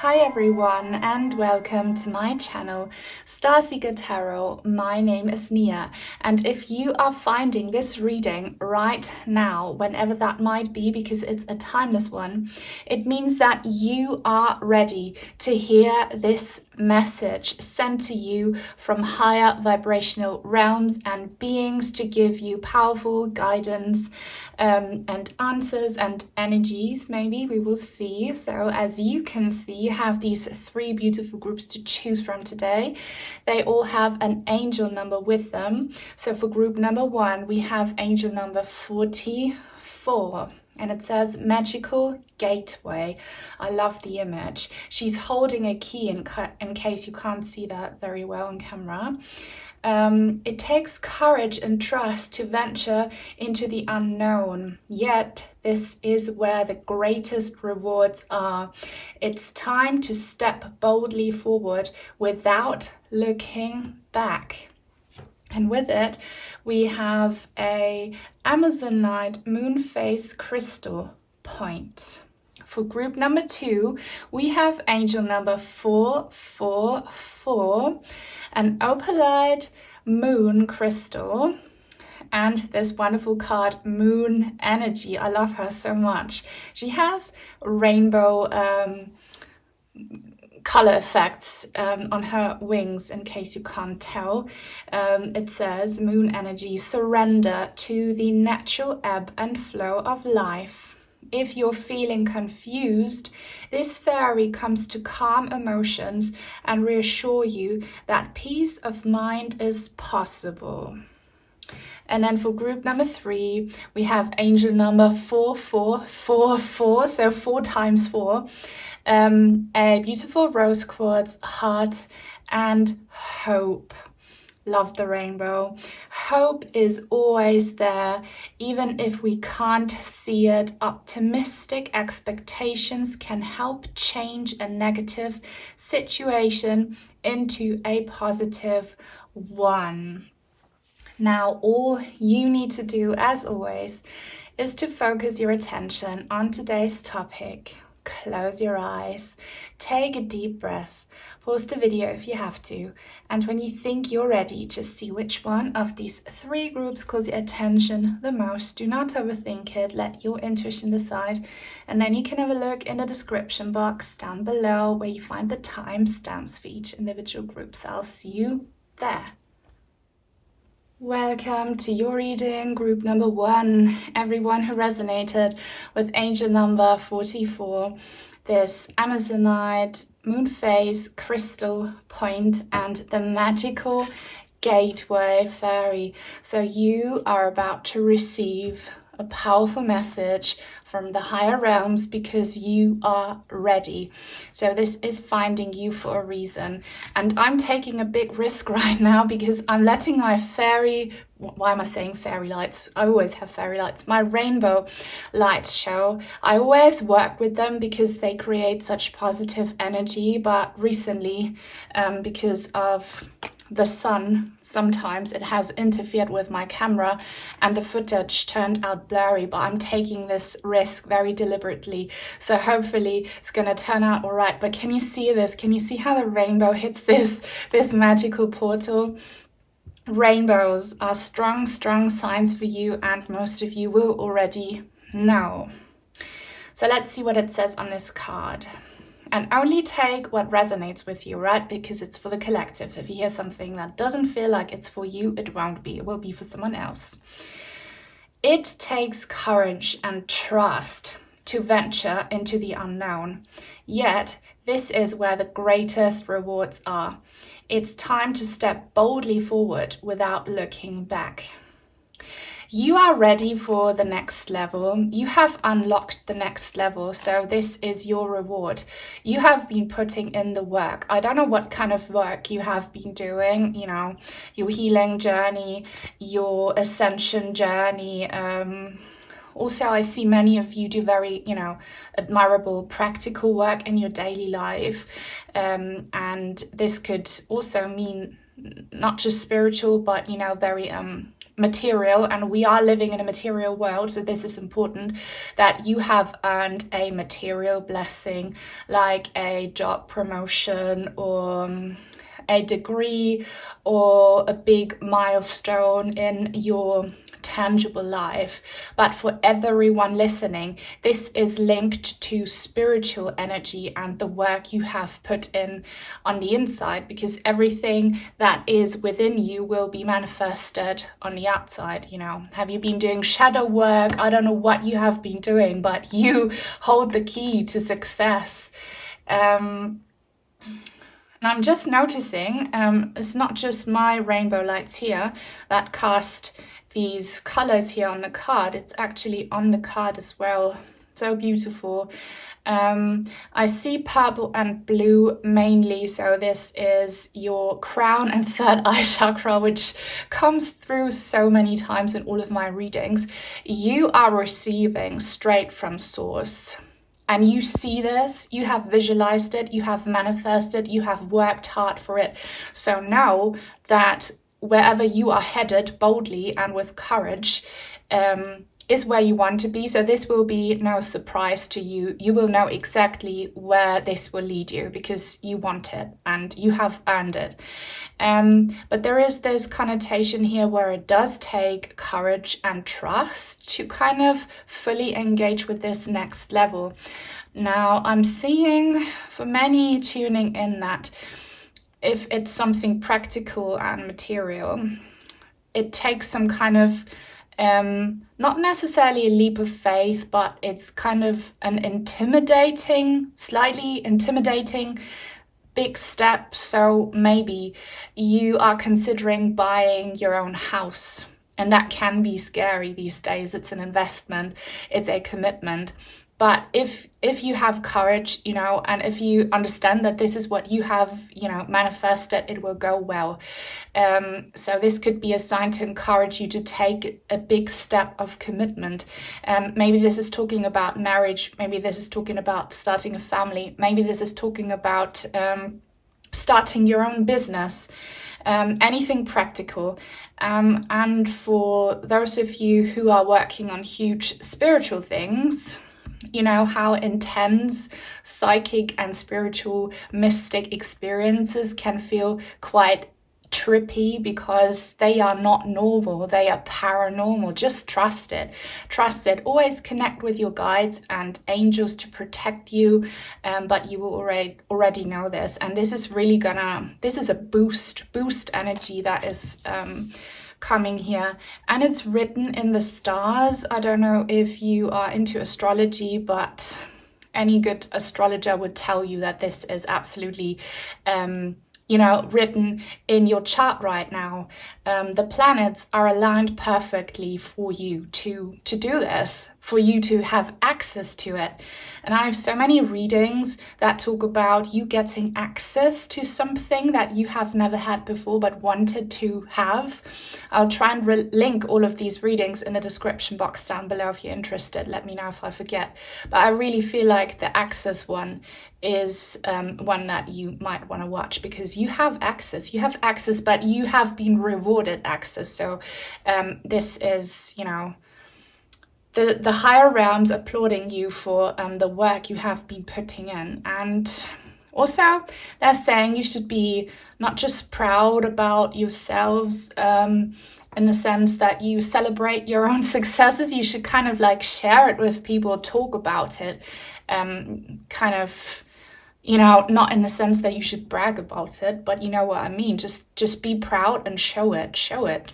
Hi everyone and welcome to my channel Starseeker Tarot. My name is Nia, and if you are finding this reading right now, whenever that might be, because it's a timeless one, it means that you are ready to hear this message sent to you from higher vibrational realms and beings to give you powerful guidance and answers and energies. Maybe we will see. So as you can see, you have these three beautiful groups to choose from today. They all have an angel number with them. So for group number 1, we have angel number 44. And it says magical gateway. I love the image. She's holding a key in case you can't see that very well on camera. It takes courage and trust to venture into the unknown, yet this is where the greatest rewards are. It's time to step boldly forward without looking back. And with it, we have a Amazonite moon phase crystal point. For group number 2, we have angel number 444, an Opalite moon crystal, and this wonderful card, Moon Energy. I love her so much. She has rainbow color effects on her wings, in case you can't tell. It says, Moon Energy, surrender to the natural ebb and flow of life. If you're feeling confused, this fairy comes to calm emotions and reassure you that peace of mind is possible. And then for group number 3, we have angel number 4444, so 4 times 4. A beautiful rose quartz heart and hope. Love the rainbow. Hope is always there, even if we can't see it. Optimistic expectations can help change a negative situation into a positive one. Now, all you need to do, as always, is to focus your attention on today's topic. Close your eyes, take a deep breath, pause the video if you have to, and when you think you're ready, just see which one of these 3 groups calls your attention the most. Do not overthink it, let your intuition decide, and then you can have a look in the description box down below where you find the timestamps for each individual group. So I'll see you there. Welcome to your reading, group number 1. Everyone who resonated with angel number 44, this Amazonite moon phase crystal point and the magical gateway fairy. So you are about to receive a powerful message from the higher realms because you are ready. So this is finding you for a reason. And I'm taking a big risk right now because I'm letting my why am I saying fairy lights? I always have fairy lights. My rainbow lights show. I always work with them because they create such positive energy. But recently, because of the sun, sometimes it has interfered with my camera and the footage turned out blurry, but I'm taking this risk very deliberately, so hopefully it's gonna turn out all right. But can you see this? Can you see how the rainbow hits this magical portal? Rainbows are strong signs for you, and most of you will already know. So let's see what it says on this card. And only take what resonates with you, right? Because it's for the collective. If you hear something that doesn't feel like it's for you, it won't be. It will be for someone else. It takes courage and trust to venture into the unknown. Yet, this is where the greatest rewards are. It's time to step boldly forward without looking back. You are ready for the next level. You have unlocked the next level, so this is your reward. You have been putting in the work. I don't know what kind of work you have been doing, your healing journey, your ascension journey. Also, I see many of you do very, admirable practical work in your daily life. And this could also mean not just spiritual, but, very material, and we are living in a material world, so this is important, that you have earned a material blessing, like a job promotion or a degree or a big milestone in your tangible life. But for everyone listening, this is linked to spiritual energy and the work you have put in on the inside, because everything that is within you will be manifested on the outside. You know, have you been doing shadow work? I don't know what you have been doing, but you hold the key to success. And I'm just noticing, it's not just my rainbow lights here that cast these colors here on the card. It's actually on the card as well. So beautiful. I see purple and blue mainly, so this is your crown and third eye chakra, which comes through so many times in all of my readings. You are receiving straight from source. And you see this, you have visualized it, you have manifested, you have worked hard for it. So know that wherever you are headed boldly and with courage is where you want to be. So this will be no surprise to you. You will know exactly where this will lead you because you want it and you have earned it. But there is this connotation here where it does take courage and trust to kind of fully engage with this next level. Now, I'm seeing for many tuning in that if it's something practical and material, it takes some kind of not necessarily a leap of faith, but it's kind of an slightly intimidating big step. So maybe you are considering buying your own house, and that can be scary these days. It's an investment, it's a commitment. But if you have courage, you know, and if you understand that this is what you have, you know, manifested, it will go well. So this could be a sign to encourage you to take a big step of commitment. Maybe this is talking about marriage. Maybe this is talking about starting a family. Maybe this is talking about starting your own business. Anything practical. And for those of you who are working on huge spiritual things, you know how intense psychic and spiritual mystic experiences can feel quite trippy because they are not normal, they are paranormal. Just trust it. Always connect with your guides and angels to protect you, but you will already know this. And this is really this is a boost energy that is coming here, and it's written in the stars. I don't know if you are into astrology, but any good astrologer would tell you that this is absolutely written in your chart right now. The planets are aligned perfectly for you to do this, for you to have access to it. And I have so many readings that talk about you getting access to something that you have never had before but wanted to have. I'll try and link all of these readings in the description box down below if you're interested. Let me know if I forget. But I really feel like the access one is one that you might want to watch, because you have access, but you have been rewarded access. So this is, the higher realms applauding you for the work you have been putting in. And also they're saying you should be not just proud about yourselves in the sense that you celebrate your own successes, you should kind of like share it with people, talk about it, not in the sense that you should brag about it, but you know what I mean. Just be proud and show it.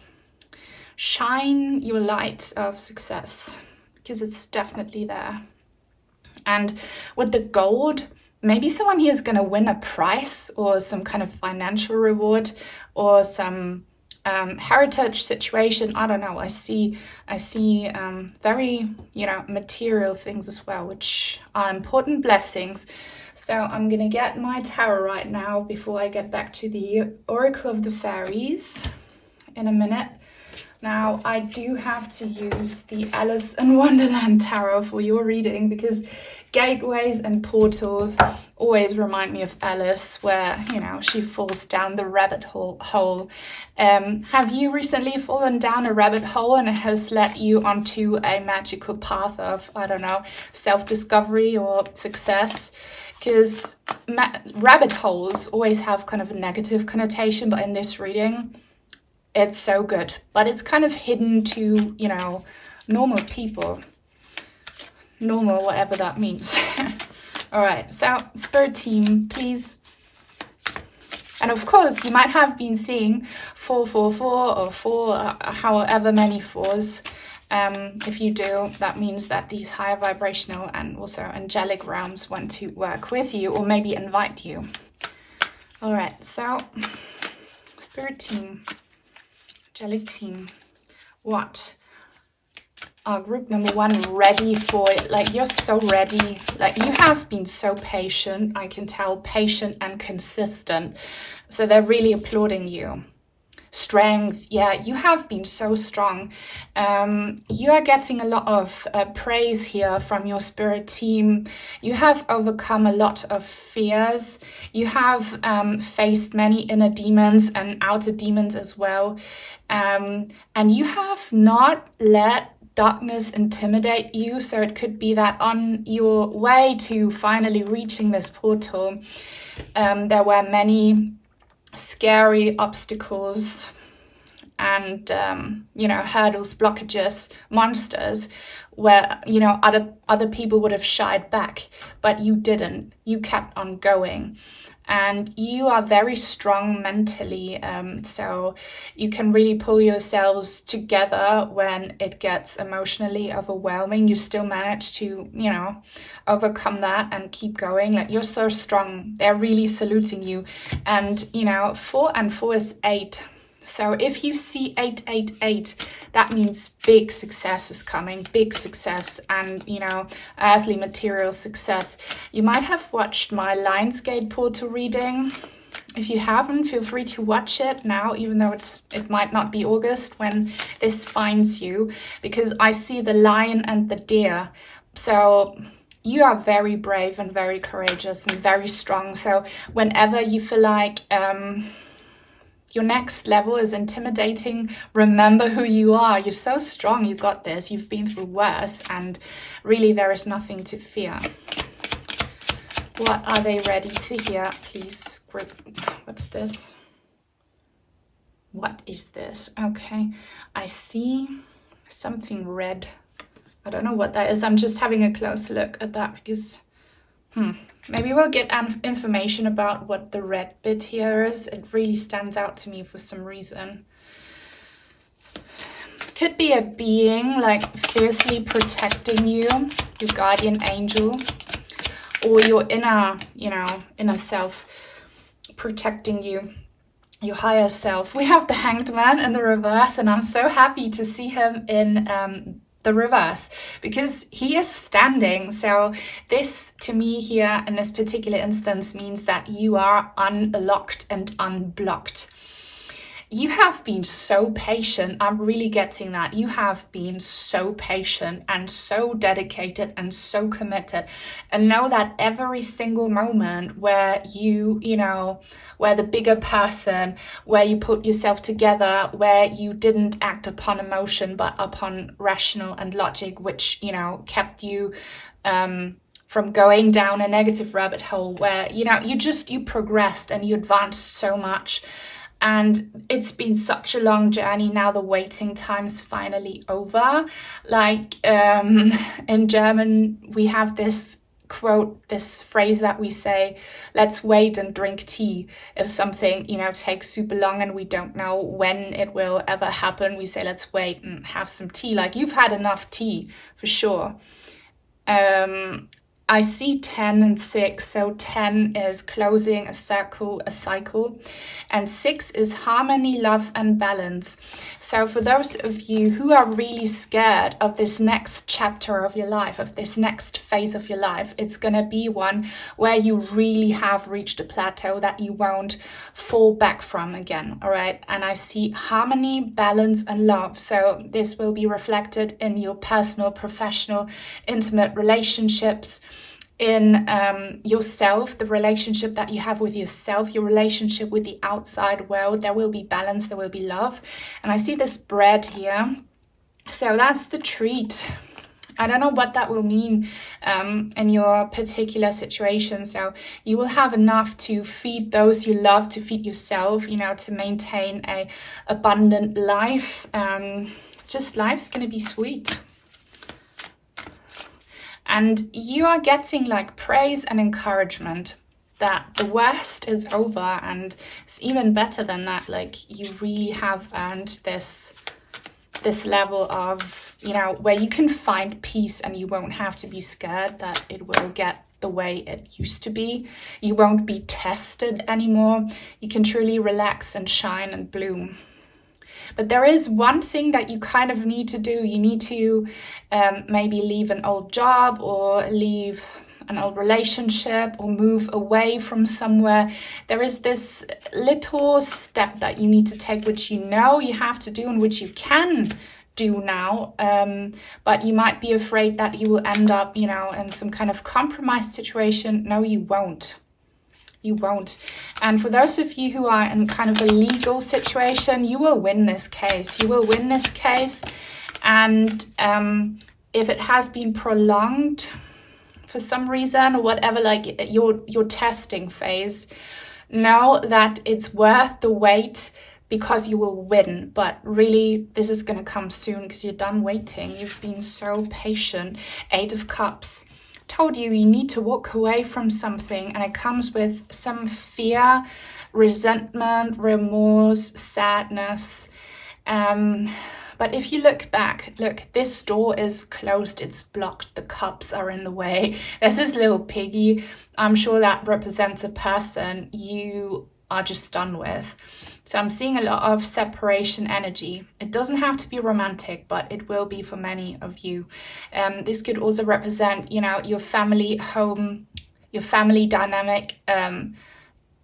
Shine your light of success, because it's definitely there. And with the gold, maybe someone here is going to win a prize or some kind of financial reward or some heritage situation. I don't know. I see very, material things as well, which are important blessings. So I'm going to get my tarot right now before I get back to the Oracle of the Fairies in a minute. Now, I do have to use the Alice in Wonderland Tarot for your reading because gateways and portals always remind me of Alice, where, you know, she falls down the rabbit hole. Have you recently fallen down a rabbit hole and it has led you onto a magical path of, I don't know, self-discovery or success? Because rabbit holes always have kind of a negative connotation, but in this reading, it's so good. But it's kind of hidden to, you know, normal people. Normal, whatever that means. All right, so Spirit team, please. And of course, you might have been seeing 444 or 4, however many 4s. If you do, that means that these higher vibrational and also angelic realms want to work with you or maybe invite you. All right, so Spirit team, angelic team, what are group number 1 ready for? Like, you're so ready. Like, you have been so patient. I can tell, patient and consistent. So they're really applauding you. Strength, yeah, you have been so strong. You are getting a lot of praise here from your spirit team. You have overcome a lot of fears. You have faced many inner demons and outer demons as well. And you have not let darkness intimidate you. So it could be that on your way to finally reaching this portal, there were many scary obstacles and you know, hurdles, blockages, monsters where, you know, other people would have shied back, but you didn't. You kept on going. And you are very strong mentally, so you can really pull yourselves together when it gets emotionally overwhelming. You still manage to, you know, overcome that and keep going. Like, you're so strong. They're really saluting you. And, you know, 4 and 4 is 8. So if you see 888, that means big success is coming, big success and, you know, earthly material success. You might have watched my Lionsgate portal reading. If you haven't, feel free to watch it now, even though it might not be August when this finds you, because I see the lion and the deer. So you are very brave and very courageous and very strong. So whenever you feel like your next level is intimidating, remember who you are. You're so strong. You got this. You've been through worse, and really there is nothing to fear. What are they ready to hear? Please, what's this? What is this? Okay, I see something red. I don't know what that is. I'm just having a close look at that because maybe we'll get information about what the red bit here is. It really stands out to me for some reason. Could be a being like fiercely protecting you, your guardian angel, or your inner, you know, inner self protecting you, your higher self. We have the Hanged Man in the reverse, and I'm so happy to see him in the reverse because he is standing. So this to me here in this particular instance means that you are unlocked and unblocked. You have been so patient. I'm really getting that. You have been so patient and so dedicated and so committed. And know that every single moment where you know, where the bigger person, where you put yourself together, where you didn't act upon emotion, but upon rational and logic, which, you know, kept you from going down a negative rabbit hole where, you know, you progressed and you advanced so much. And it's been such a long journey. Now the waiting time's finally over. Like in German, we have this quote, this phrase that we say, let's wait and drink tea. If something, you know, takes super long and we don't know when it will ever happen, we say, let's wait and have some tea. Like, you've had enough tea for sure. I see 10 and 6, so 10 is closing a circle, a cycle, and 6 is harmony, love, and balance. So for those of you who are really scared of this next chapter of your life, of this next phase of your life, it's going to be one where you really have reached a plateau that you won't fall back from again, all right? And I see harmony, balance, and love. So this will be reflected in your personal, professional, intimate relationships, in yourself, the relationship that you have with yourself, your relationship with the outside world. There will be balance, there will be love. And I see this bread here. So that's the treat. I don't know what that will mean in your particular situation. So you will have enough to feed those you love, to feed yourself, you know, to maintain a abundant life. Just life's going to be sweet. And you are getting like praise and encouragement that the worst is over, and it's even better than that. Like you really have earned this level of, you know, where you can find peace and you won't have to be scared that it will get the way it used to be. You won't be tested anymore. You can truly relax and shine and bloom. But there is one thing that you kind of need to do. You need to maybe leave an old job or leave an old relationship or move away from somewhere. There is this little step that you need to take, which you know you have to do and which you can do now. But you might be afraid that you will end up, you know, in some kind of compromised situation. No, you won't. You won't. And for those of you who are in kind of a legal situation, you will win this case. You will win this case. And if it has been prolonged for some reason or whatever, like your testing phase, know that it's worth the wait because you will win. But really, this is going to come soon because you're done waiting. You've been so patient. 8 of Cups. Told you need to walk away from something, and it comes with some fear, resentment, remorse, sadness. But if you look back, look, this door is closed, it's blocked, the cups are in the way. There's this little piggy. I'm sure that represents a person you are just done with. So I'm seeing a lot of separation energy. It doesn't have to be romantic, but it will be for many of you. This could also represent, you know, your family home, your family dynamic,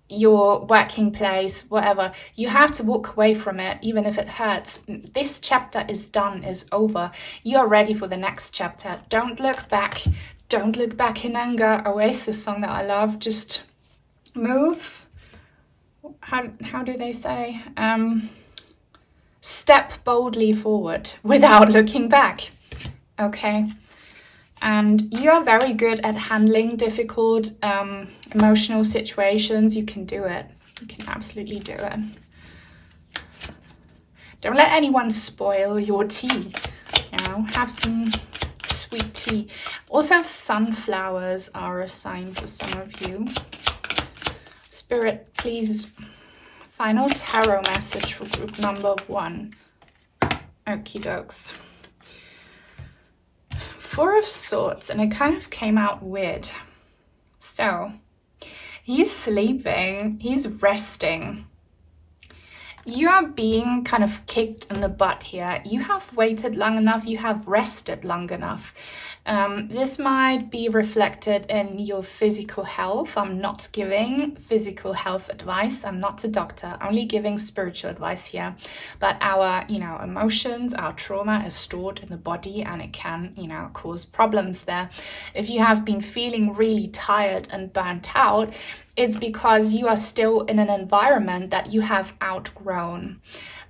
your working place, whatever. You have to walk away from it, even if it hurts. This chapter is done, is over. You're ready for the next chapter. Don't look back. Don't look back in anger. Oasis song that I love. Just move. How do they say? Step boldly forward without looking back. Okay. And you are very good at handling difficult emotional situations. You can do it. You can absolutely do it. Don't let anyone spoil your tea. You know, have some sweet tea. Also, sunflowers are a sign for some of you. Spirit, please, final tarot message for group number 1. Okie dokes. 4 of Swords, and it kind of came out weird. So, he's sleeping, he's resting. You are being kind of kicked in the butt here. You have waited long enough, you have rested long enough. This might be reflected in your physical health. I'm not giving physical health advice. I'm not a doctor, only giving spiritual advice here. But our, you know, emotions, our trauma is stored in the body, and it can, you know, cause problems there. If you have been feeling really tired and burnt out, it's because you are still in an environment that you have outgrown.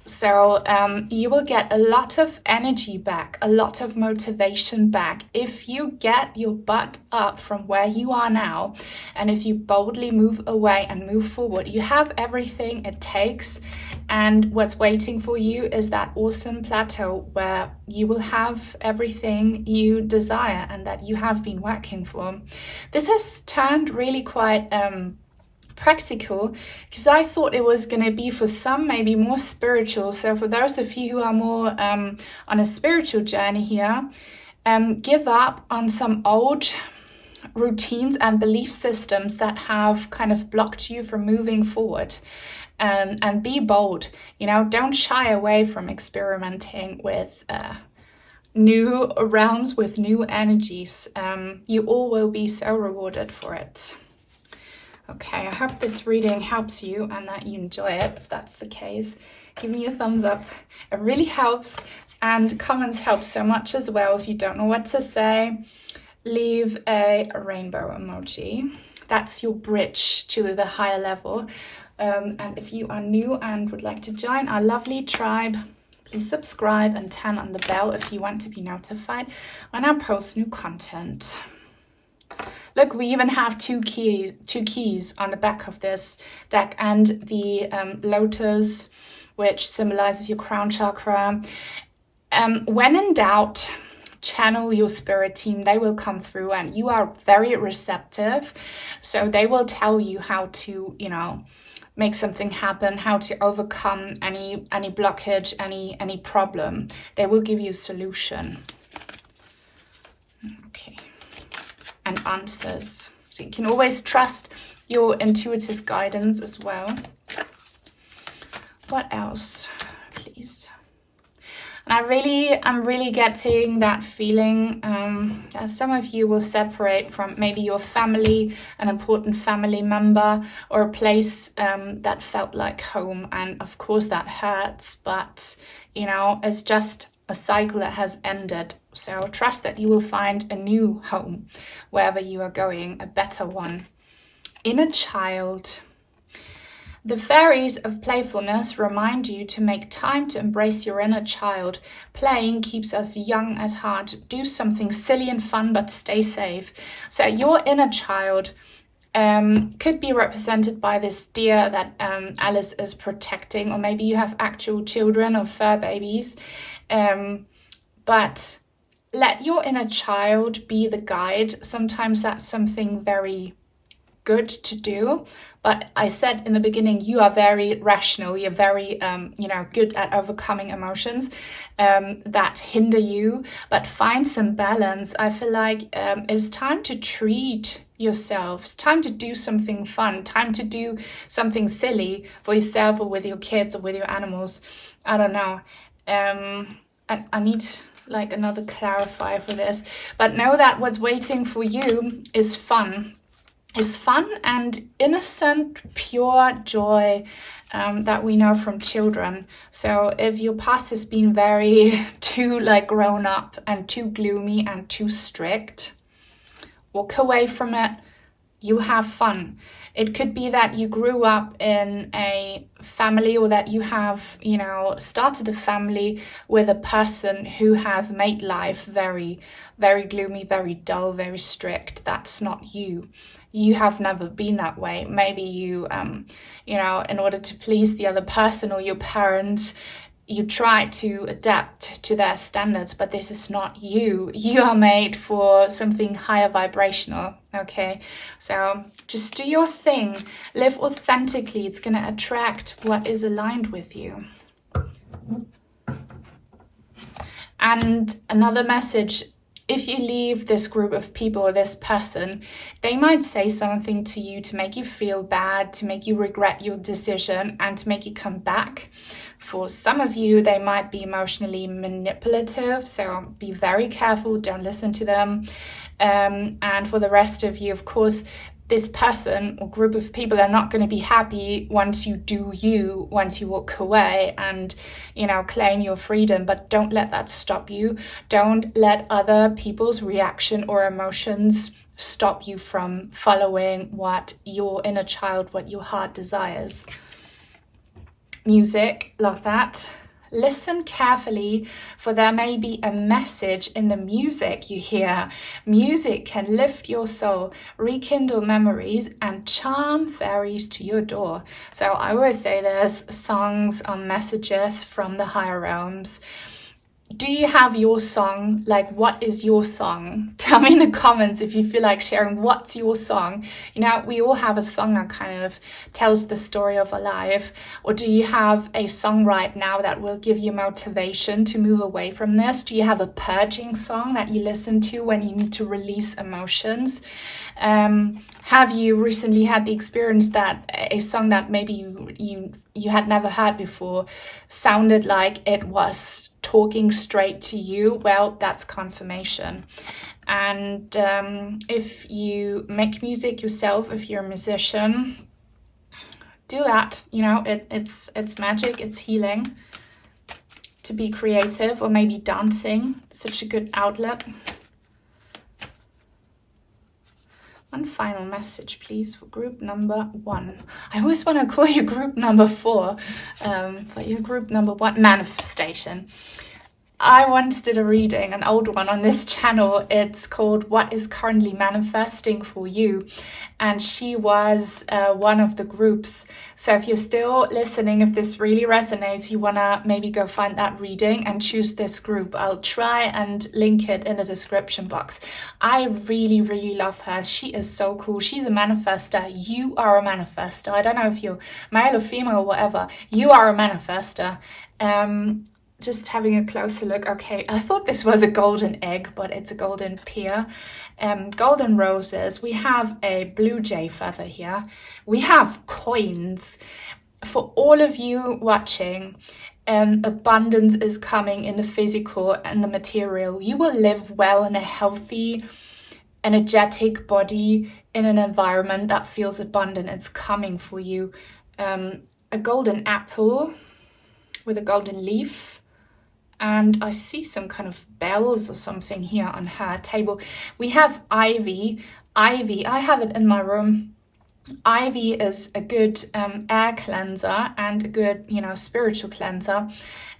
So you will get a lot of energy back, a lot of motivation back if you get your butt up from where you are now, and if you boldly move away and move forward. You have everything it takes, and what's waiting for you is that awesome plateau where you will have everything you desire and that you have been working for. This has turned really quite practical, because I thought it was going to be for some maybe more spiritual. So for those of you who are more on a spiritual journey here, give up on some old routines and belief systems that have kind of blocked you from moving forward. And be bold, you know, don't shy away from experimenting with new realms, with new energies. You all will be so rewarded for it. Okay, I hope this reading helps you and that you enjoy it. If that's the case, give me a thumbs up. It really helps, and comments help so much as well. If you don't know what to say, leave a rainbow emoji. That's your bridge to the higher level. And if you are new and would like to join our lovely tribe, please subscribe and turn on the bell if you want to be notified when I post new content. Look, we even have two keys on the back of this deck, and the lotus, which symbolizes your crown chakra. When in doubt, channel your spirit team. They will come through, and you are very receptive. So they will tell you how to, you know, make something happen, how to overcome any blockage, any problem. They will give you a solution. Okay. And answers. So you can always trust your intuitive guidance as well. What else, please? And I'm really getting that feeling that some of you will separate from maybe your family, an important family member, or a place that felt like home. And of course that hurts, but you know, it's just a cycle that has ended. So trust that you will find a new home wherever you are going, a better one. Inner child. The fairies of playfulness remind you to make time to embrace your inner child. Playing keeps us young at heart. Do something silly and fun, but stay safe. So your inner child could be represented by this deer that Alice is protecting, or maybe you have actual children or fur babies. But let your inner child be the guide. Sometimes that's something very good to do, but I said in the beginning, you are very rational, you're very good at overcoming emotions that hinder you, but find some balance. I feel like it's time to treat yourselves, time to do something fun, time to do something silly for yourself or with your kids or with your animals. I don't know. I need like another clarifier for this, but know that what's waiting for you is fun. Is fun and innocent, pure joy that we know from children. So if your past has been very too like grown up and too gloomy and too strict, walk away from it. You have fun. It could be that you grew up in a family, or that you have, you know, started a family with a person who has made life very, very gloomy, very dull, very strict. That's not you. You have never been that way. Maybe you, in order to please the other person or your parents, you try to adapt to their standards, but this is not you. You are made for something higher vibrational, okay? So just do your thing. Live authentically. It's going to attract what is aligned with you. And another message, if you leave this group of people or this person, they might say something to you to make you feel bad, to make you regret your decision, and to make you come back. For some of you, they might be emotionally manipulative, so be very careful, don't listen to them. And for the rest of you, of course, this person or group of people are not going to be happy once you do you, once you walk away and, claim your freedom. But don't let that stop you. Don't let other people's reaction or emotions stop you from following what your inner child, what your heart desires. Music, love that. Listen carefully, for there may be a message in the music you hear. Music can lift your soul, rekindle memories, and charm fairies to your door. So I always say there's songs or messages from the higher realms. do you have your song? Like, what is your song? Tell me in the comments if you feel like sharing what's your song. You know, we all have a song that kind of tells the story of our life. Or do you have a song right now that will give you motivation to move away from this? Do you have a purging song that you listen to when you need to release emotions? Have you recently had the experience that a song that maybe you had never heard before sounded like it was talking straight to you? Well, that's confirmation. And if you make music yourself, if you're a musician, do that. You know, it's magic, it's healing to be creative, or maybe dancing, such a good outlet. One final message, please, for group number 1. I always want to call you group number 4, but you're group number 1, manifestation. I once did a reading, an old one on this channel. It's called What is Currently Manifesting for You? And she was one of the groups. So if you're still listening, if this really resonates, you want to maybe go find that reading and choose this group. I'll try and link it in the description box. I really, really love her. She is so cool. She's a manifester. You are a manifester. I don't know if you're male or female or whatever. You are a manifester. Just having a closer look. Okay, I thought this was a golden egg, but it's a golden pear. Golden roses. We have a blue jay feather here. We have coins. For all of you watching, abundance is coming in the physical and the material. You will live well in a healthy, energetic body in an environment that feels abundant. It's coming for you. A golden apple with a golden leaf. And I see some kind of bells or something here on her table. We have ivy. Ivy, I have it in my room. Ivy is a good air cleanser and a good, spiritual cleanser.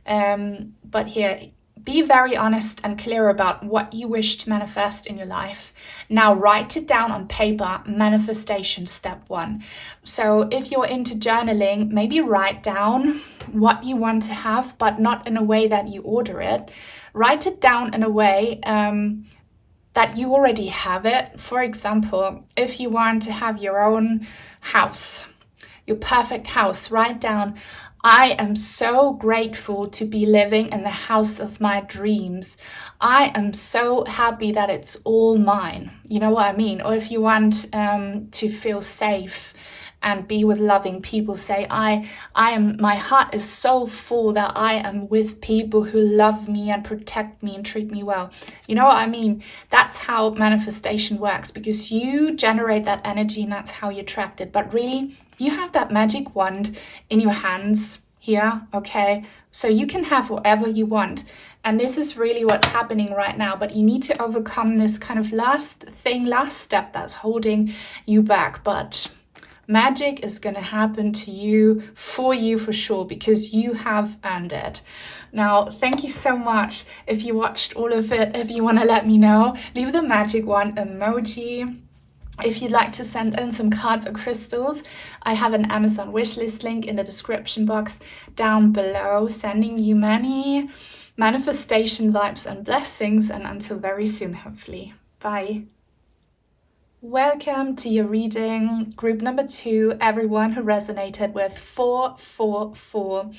But here, be very honest and clear about what you wish to manifest in your life. Now write it down on paper, manifestation step 1. So if you're into journaling, maybe write down what you want to have, but not in a way that you order it. Write it down in a way that you already have it. For example, if you want to have your own house, your perfect house, write down, I am so grateful to be living in the house of my dreams. I am so happy that it's all mine. You know what I mean? Or if you want to feel safe and be with loving people, say, my heart is so full that I am with people who love me and protect me and treat me well. You know what I mean? That's how manifestation works, because you generate that energy and that's how you attract it. But really, you have that magic wand in your hands here, okay? So you can have whatever you want. And this is really what's happening right now. But you need to overcome this kind of last step that's holding you back. But magic is going to happen to you, for sure, because you have earned it. Now, thank you so much. If you watched all of it, if you want to let me know, leave the magic wand emoji. If you'd like to send in some cards or crystals, I have an Amazon wishlist link in the description box down below. Sending you many manifestation vibes and blessings, and until very soon, hopefully. Bye. Welcome to your reading, group number 2, everyone who resonated with 444,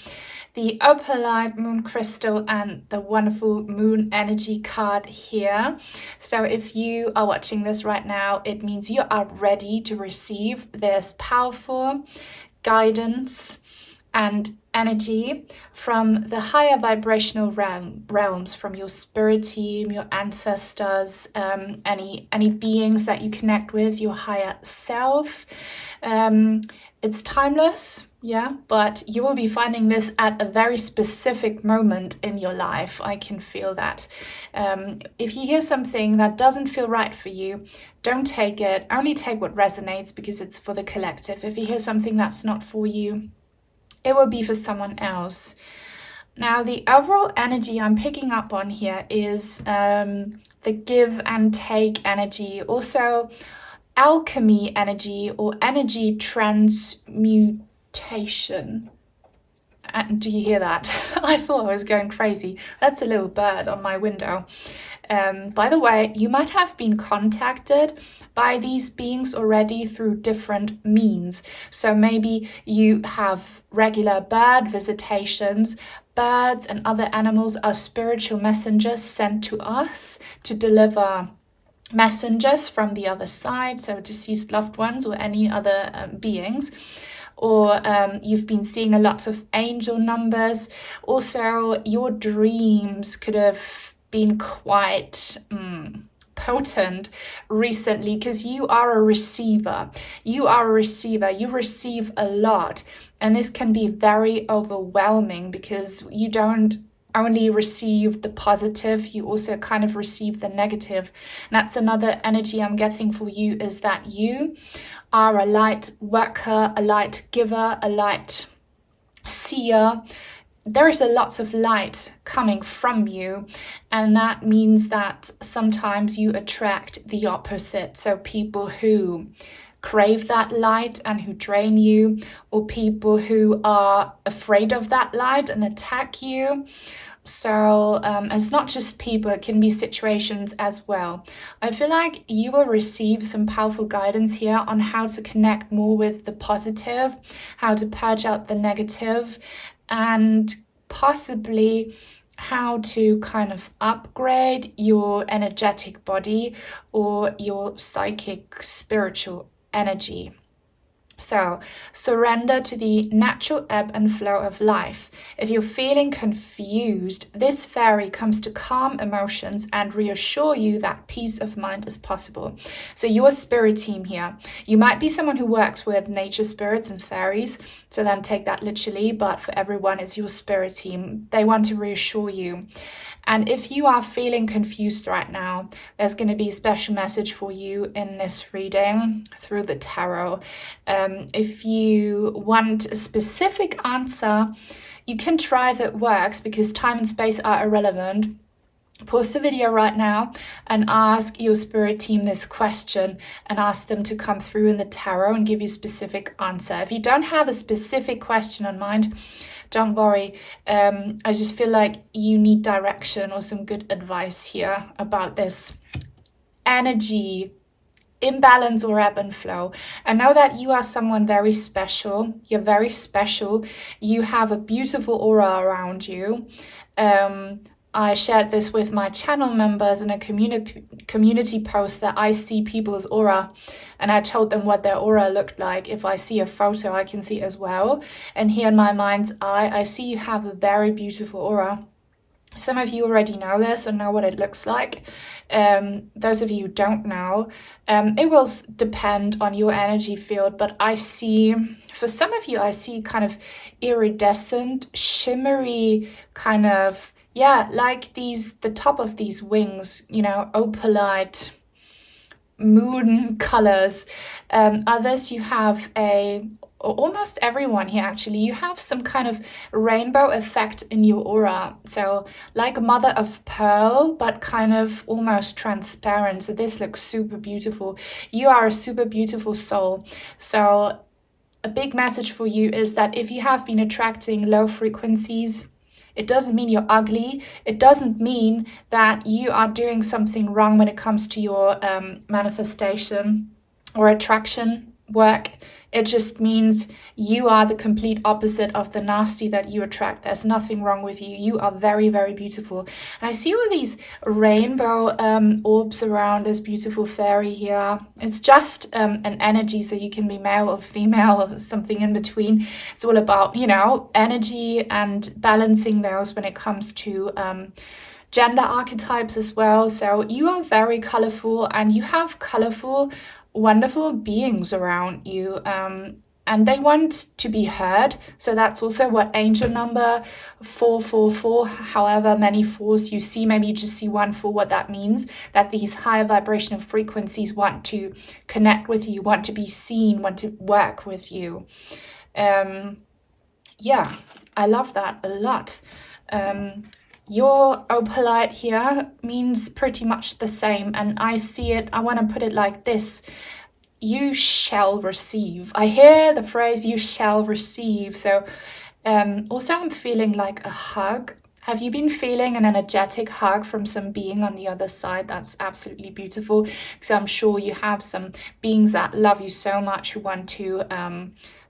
the Opalite moon crystal and the wonderful moon energy card here. So if you are watching this right now, it means you are ready to receive this powerful guidance and energy from the higher vibrational realms, from your spirit team, your ancestors, any beings that you connect with, your higher self. It's timeless, but you will be finding this at a very specific moment in your life. I can feel that. If you hear something that doesn't feel right for you, don't take it. Only take what resonates, because it's for the collective. If you hear something that's not for you, it will be for someone else. Now, the overall energy I'm picking up on here is the give and take energy, also alchemy energy or energy transmutation. And do you hear that? I thought I was going crazy. That's a little bird on my window. By the way, you might have been contacted by these beings already through different means. So maybe you have regular bird visitations. Birds and other animals are spiritual messengers sent to us to deliver messengers from the other side, so deceased loved ones or any other beings. Or you've been seeing a lot of angel numbers. Also, your dreams could have been quite potent recently, because you are a receiver. You receive a lot, and this can be very overwhelming because you don't only receive the positive, you also kind of receive the negative. And that's another energy I'm getting for you, is that you are a light worker, a light giver, a light seer. There is a lot of light coming from you, and that means that sometimes you attract the opposite. So people who crave that light and who drain you, or people who are afraid of that light and attack you. So it's not just people, it can be situations as well. I feel like you will receive some powerful guidance here on how to connect more with the positive, how to purge out the negative, and possibly how to kind of upgrade your energetic body or your psychic spiritual energy. So surrender to the natural ebb and flow of life. If you're feeling confused, this fairy comes to calm emotions and reassure you that peace of mind is possible. So your spirit team here, you might be someone who works with nature spirits and fairies, so then take that literally, but for everyone, it's your spirit team. They want to reassure you. And if you are feeling confused right now, there's going to be a special message for you in this reading through the tarot. If you want a specific answer, you can try if it works, because time and space are irrelevant. Pause the video right now and ask your spirit team this question and ask them to come through in the tarot and give you a specific answer. If you don't have a specific question on mind, don't worry. I just feel like you need direction or some good advice here about this energy imbalance or ebb and flow. I know that you are someone very special. You're very special. You have a beautiful aura around you. I shared this with my channel members in a community post that I see people's aura, and I told them what their aura looked like. If I see a photo, I can see it as well. And here in my mind's eye, I see you have a very beautiful aura. Some of you already know this and know what it looks like. Those of you who don't know, it will depend on your energy field, but I see, for some of you, I see kind of iridescent, shimmery kind of, like the top of these wings, opalite, moon colors. Others, you have almost everyone here actually, you have some kind of rainbow effect in your aura. So like a mother of pearl, but kind of almost transparent. So this looks super beautiful. You are a super beautiful soul. So a big message for you is that if you have been attracting low frequencies, it doesn't mean you're ugly. It doesn't mean that you are doing something wrong when it comes to your manifestation or attraction work. It just means you are the complete opposite of the nasty that you attract. There's nothing wrong with you. You are very, very beautiful. And I see all these rainbow orbs around this beautiful fairy here. It's just an energy, so you can be male or female or something in between. It's all about, energy and balancing those when it comes to gender archetypes as well. So you are very colorful, and you have colorful, wonderful beings around you, and they want to be heard. So that's also what angel number 444, however many fours you see, maybe you just see 1 4, what that means, that these higher vibrational frequencies want to connect with you, want to be seen, want to work with you. I love that a lot. Your opalite here means pretty much the same, and I see it, I want to put it like this: you shall receive. I hear the phrase you shall receive. So Also, I'm feeling like a hug. Have you been feeling an energetic hug from some being on the other side? That's absolutely beautiful, because I'm sure you have some beings that love you so much who want to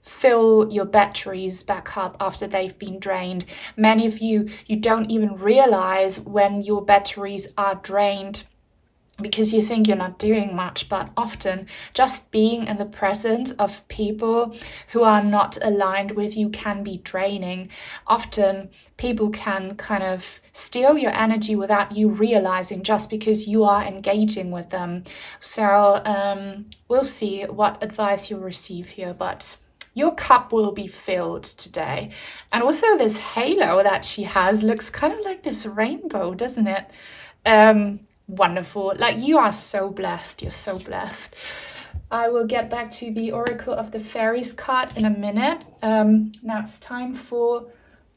fill your batteries back up after they've been drained. Many of you don't even realize when your batteries are drained, because you think you're not doing much, but often just being in the presence of people who are not aligned with you can be draining. Often people can kind of steal your energy without you realizing, just because you are engaging with them. So we'll see what advice you'll receive here, but your cup will be filled today. And also this halo that she has looks kind of like this rainbow, doesn't it? Wonderful. Like, you are so blessed. You're so blessed. I will get back to the Oracle of the Fairies card in a minute. Now it's time for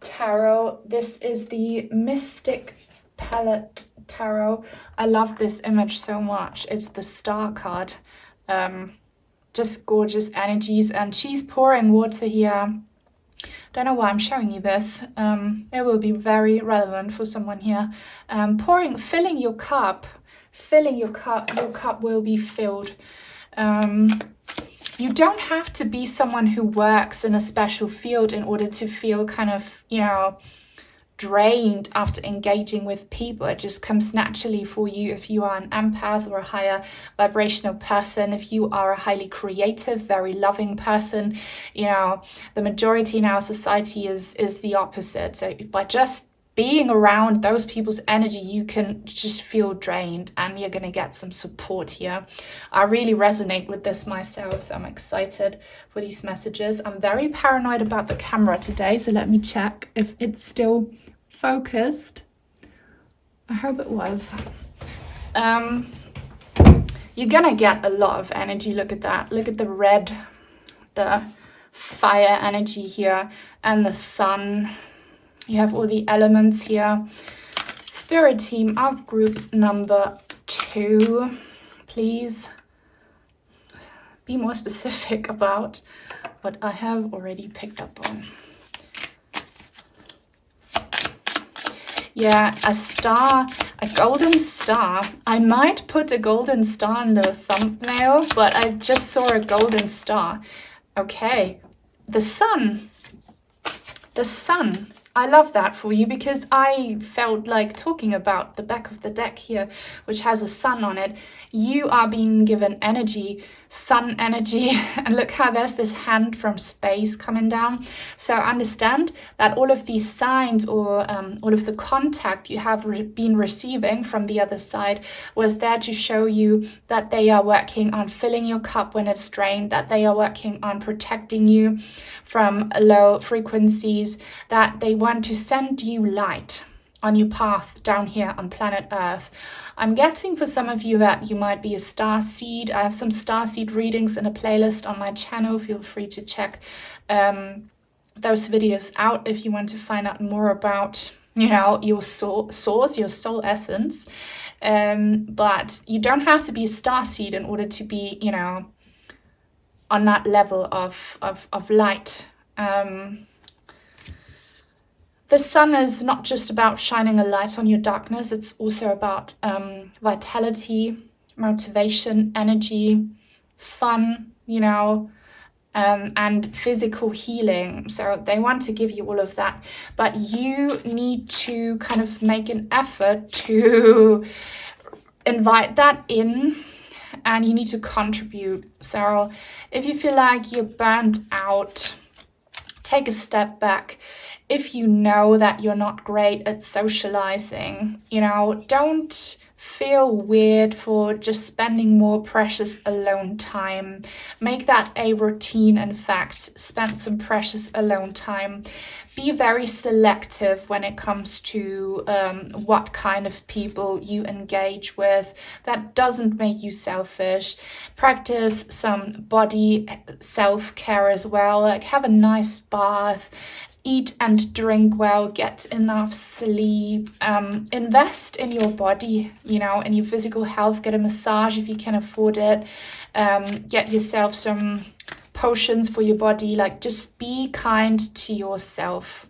tarot. This is the Mystic Palette Tarot. I love this image so much. It's the Star card. Just gorgeous energies, and she's pouring water here. Don't know why I'm showing you this. It will be very relevant for someone here. Filling your cup. Your cup will be filled. You don't have to be someone who works in a special field in order to feel kind of, drained after engaging with people. It just comes naturally for you if you are an empath or a higher vibrational person. If you are a highly creative, very loving person, the majority in our society is the opposite. So by just being around those people's energy, you can just feel drained, and you're going to get some support here. I really resonate with this myself, so I'm excited for these messages. I'm very paranoid about the camera today, so let me check if it's still focused. I hope it was. You're gonna get a lot of energy. Look at that. Look at the red, the fire energy here, and the sun. You have all the elements here. Spirit team of group number 2, please be more specific about what I have already picked up on. Yeah, a star, a golden star. I might put a golden star in the thumbnail, but I just saw a golden star. Okay, the sun. The sun. I love that for you, because I felt like talking about the back of the deck here, which has a sun on it. You are being given energy, sun energy, and look how there's this hand from space coming down. So understand that all of these signs, or all of the contact you have been receiving from the other side, was there to show you that they are working on filling your cup when it's drained, that they are working on protecting you from low frequencies, that they want to send you light on your path down here on planet Earth. I'm getting for some of you that you might be a star seed. I have some star seed readings in a playlist on my channel. Feel free to check those videos out if you want to find out more about, your source, your soul essence. But you don't have to be a star seed in order to be, on that level of light. The sun is not just about shining a light on your darkness, it's also about vitality, motivation, energy, fun, and physical healing. So they want to give you all of that, but you need to kind of make an effort to invite that in, and you need to contribute. So if you feel like you're burnt out, take a step back. If you know that you're not great at socializing, don't feel weird for just spending more precious alone time. Make that a routine. In fact, spend some precious alone time. Be very selective when it comes to what kind of people you engage with. That doesn't make you selfish. Practice some body self-care as well. Like, have a nice bath. Eat and drink well, get enough sleep, invest in your body, in your physical health. Get a massage if you can afford it. Get yourself some potions for your body. Like, just be kind to yourself.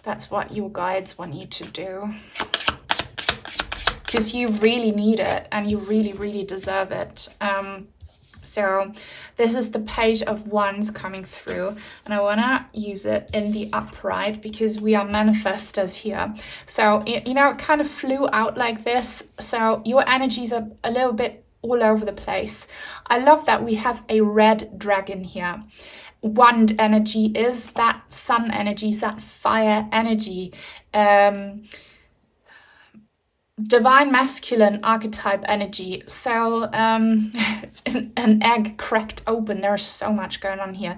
That's what your guides want you to do. Because you really need it and you really, really deserve it. So this is the Page of Wands coming through, and I want to use it in the upright because we are manifestors here. So, you know, it kind of flew out like this. So your energies are a little bit all over the place. I love that we have a red dragon here. Wand energy is that sun energy, is that fire energy. Divine masculine archetype energy. So an egg cracked open. There's so much going on here.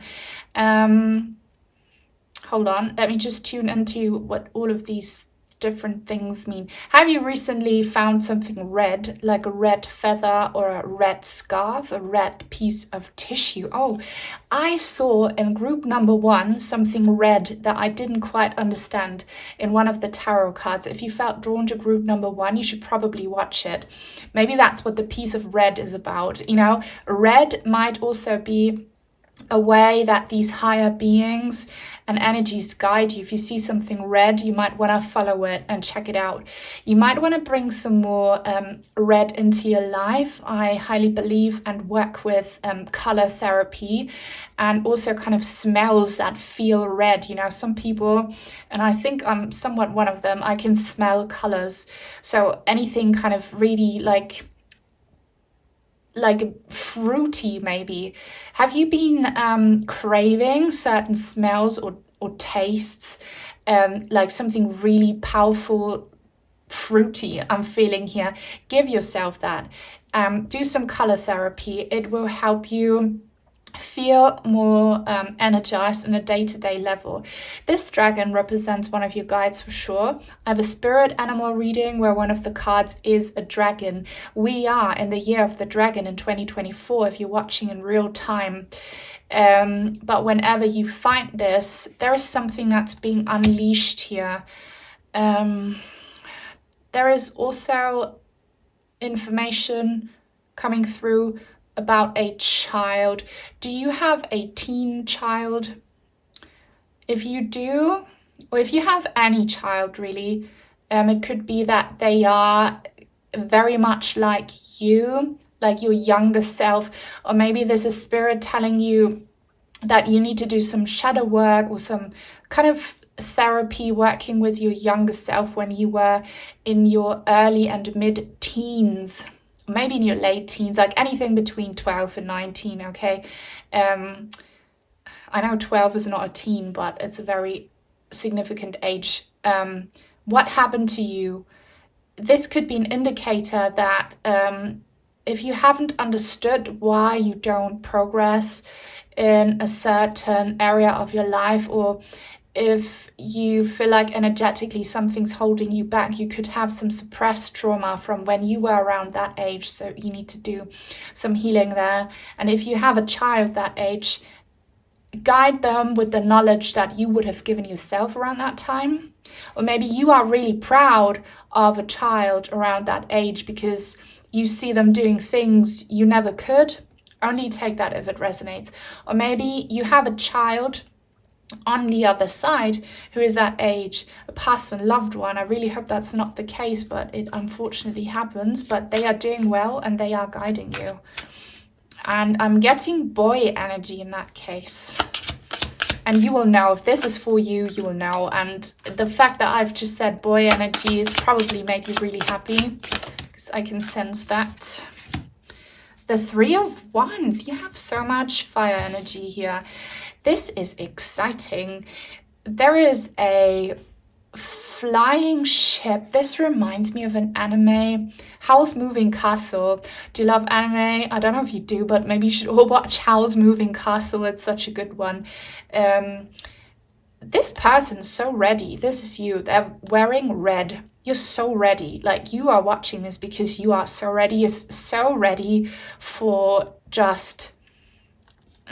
Hold on, let me just tune into what all of these different things mean. Have you recently found something red, like a red feather or a red scarf, a red piece of tissue? Oh, I saw in group number 1 something red that I didn't quite understand in one of the tarot cards. If you felt drawn to group number 1, you should probably watch it. Maybe that's what the piece of red is about. You know, red might also be a way that these higher beings and energies guide you. If you see something red, you might want to follow it and check it out. You might want to bring some more red into your life. I highly believe and work with color therapy, and also kind of smells that feel red. You know, some people, and I think I'm somewhat one of them, I can smell colors. So anything kind of really like fruity maybe. Have you been craving certain smells or tastes, like something really powerful, fruity I'm feeling here? Give yourself that. Do some color therapy. It will help you feel more energized on a day-to-day level. This dragon represents one of your guides for sure. I have a spirit animal reading where one of the cards is a dragon. We are in the year of the dragon in 2024 if you're watching in real time. But whenever you find this, there is something that's being unleashed here. There is also information coming through about a child. Do you have a teen child? If you do, or if you have any child really, it could be that they are very much like you, like your younger self, or maybe there's a spirit telling you that you need to do some shadow work or some kind of therapy working with your younger self when you were in your early and mid-teens. Maybe in your late teens, like anything between 12 and 19, okay? I know 12 is not a teen, but it's a very significant age. What happened to you? This could be an indicator that if you haven't understood why you don't progress in a certain area of your life, or if you feel like energetically something's holding you back, you could have some suppressed trauma from when you were around that age. So you need to do some healing there. And if you have a child that age, guide them with the knowledge that you would have given yourself around that time. Or maybe you are really proud of a child around that age because you see them doing things you never could. Only take that if it resonates. Or maybe you have a child on the other side who is that age, a past and loved one. I really hope that's not the case, but it unfortunately happens. But they are doing well and they are guiding you. And I'm getting boy energy in that case. And you will know if this is for you, you will know. And the fact that I've just said boy energy is probably make you really happy, because I can sense that. The Three of Wands, you have so much fire energy here. This is exciting. There is a flying ship. This reminds me of an anime, Howl's Moving Castle. Do you love anime? I don't know if you do, but maybe you should all watch Howl's Moving Castle. It's such a good one. This person's so ready. This is you. They're wearing red. You're so ready. Like, you are watching this because you are so ready. You're so ready for just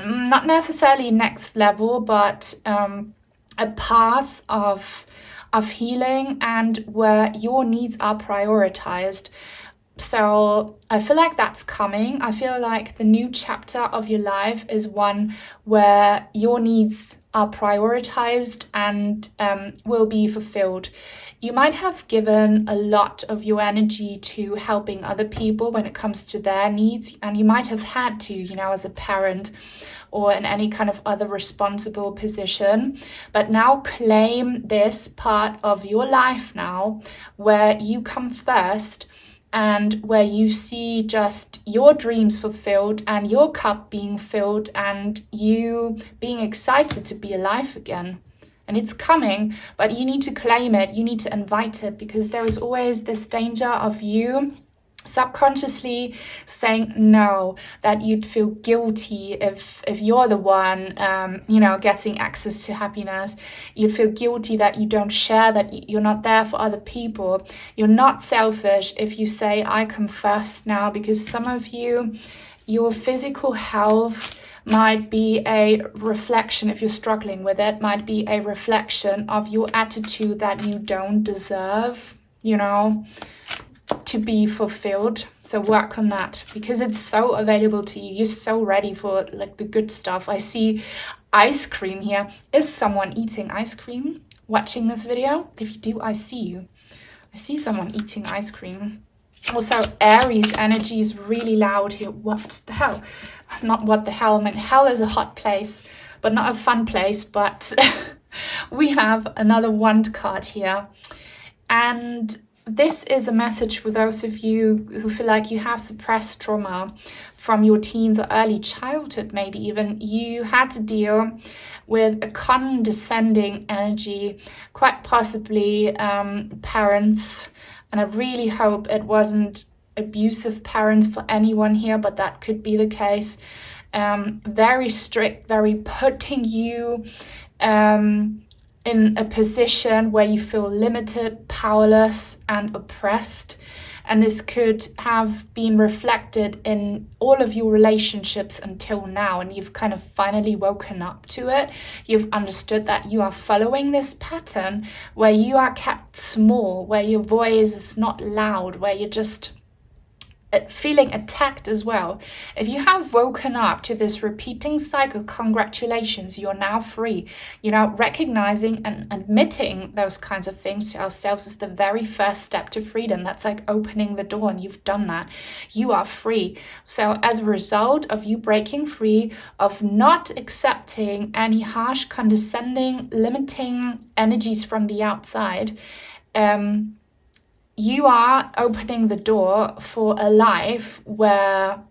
not necessarily next level, but a path of healing and where your needs are prioritized. So I feel like that's coming. I feel like the new chapter of your life is one where your needs are prioritized and will be fulfilled. You might have given a lot of your energy to helping other people when it comes to their needs, and you might have had to, you know, as a parent or in any kind of other responsible position. But now claim this part of your life now where you come first and where you see just your dreams fulfilled and your cup being filled and you being excited to be alive again. And it's coming, but you need to claim it, you need to invite it, because there is always this danger of you subconsciously saying no, that you'd feel guilty if you're the one getting access to happiness. You'd feel guilty that you don't share, that you're not there for other people. You're not selfish if you say I come first now, because some of you, your physical health might be a reflection, if you're struggling with it, might be a reflection of your attitude that you don't deserve, to be fulfilled. So work on that, because it's so available to you. You're so ready for like the good stuff. I see ice cream here. Is someone eating ice cream watching this video? If you do, I see you. I see someone eating ice cream. Also, Aries energy is really loud here. What the hell? Not what the hell. I mean, hell is a hot place, but not a fun place. But we have another wand card here. And this is a message for those of you who feel like you have suppressed trauma from your teens or early childhood. Maybe even you had to deal with a condescending energy, quite possibly parents. And I really hope it wasn't abusive parents for anyone here, but that could be the case. Very strict, very putting you in a position where you feel limited, powerless, and oppressed. And this could have been reflected in all of your relationships until now. And you've kind of finally woken up to it. You've understood that you are following this pattern where you are kept small, where your voice is not loud, where you're just feeling attacked as well. If you have woken up to this repeating cycle, congratulations, you're now free. Recognizing and admitting those kinds of things to ourselves is the very first step to freedom. That's like opening the door, and you've done that. You are free. So as a result of you breaking free, of not accepting any harsh, condescending, limiting energies from the outside, you are opening the door for a life where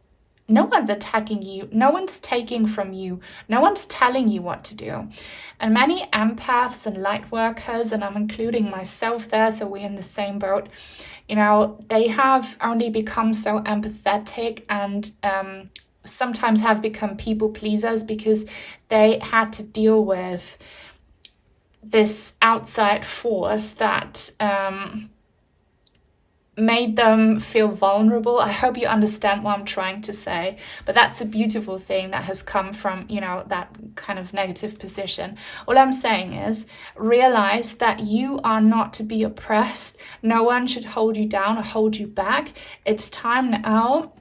no one's attacking you, no one's taking from you, no one's telling you what to do. And many empaths and light workers, and I'm including myself there, so we're in the same boat, they have only become so empathetic and sometimes have become people pleasers because they had to deal with this outside force that made them feel vulnerable. I hope you understand what I'm trying to say, but that's a beautiful thing that has come from, that kind of negative position. All I'm saying is realize that you are not to be oppressed. No one should hold you down or hold you back. It's time now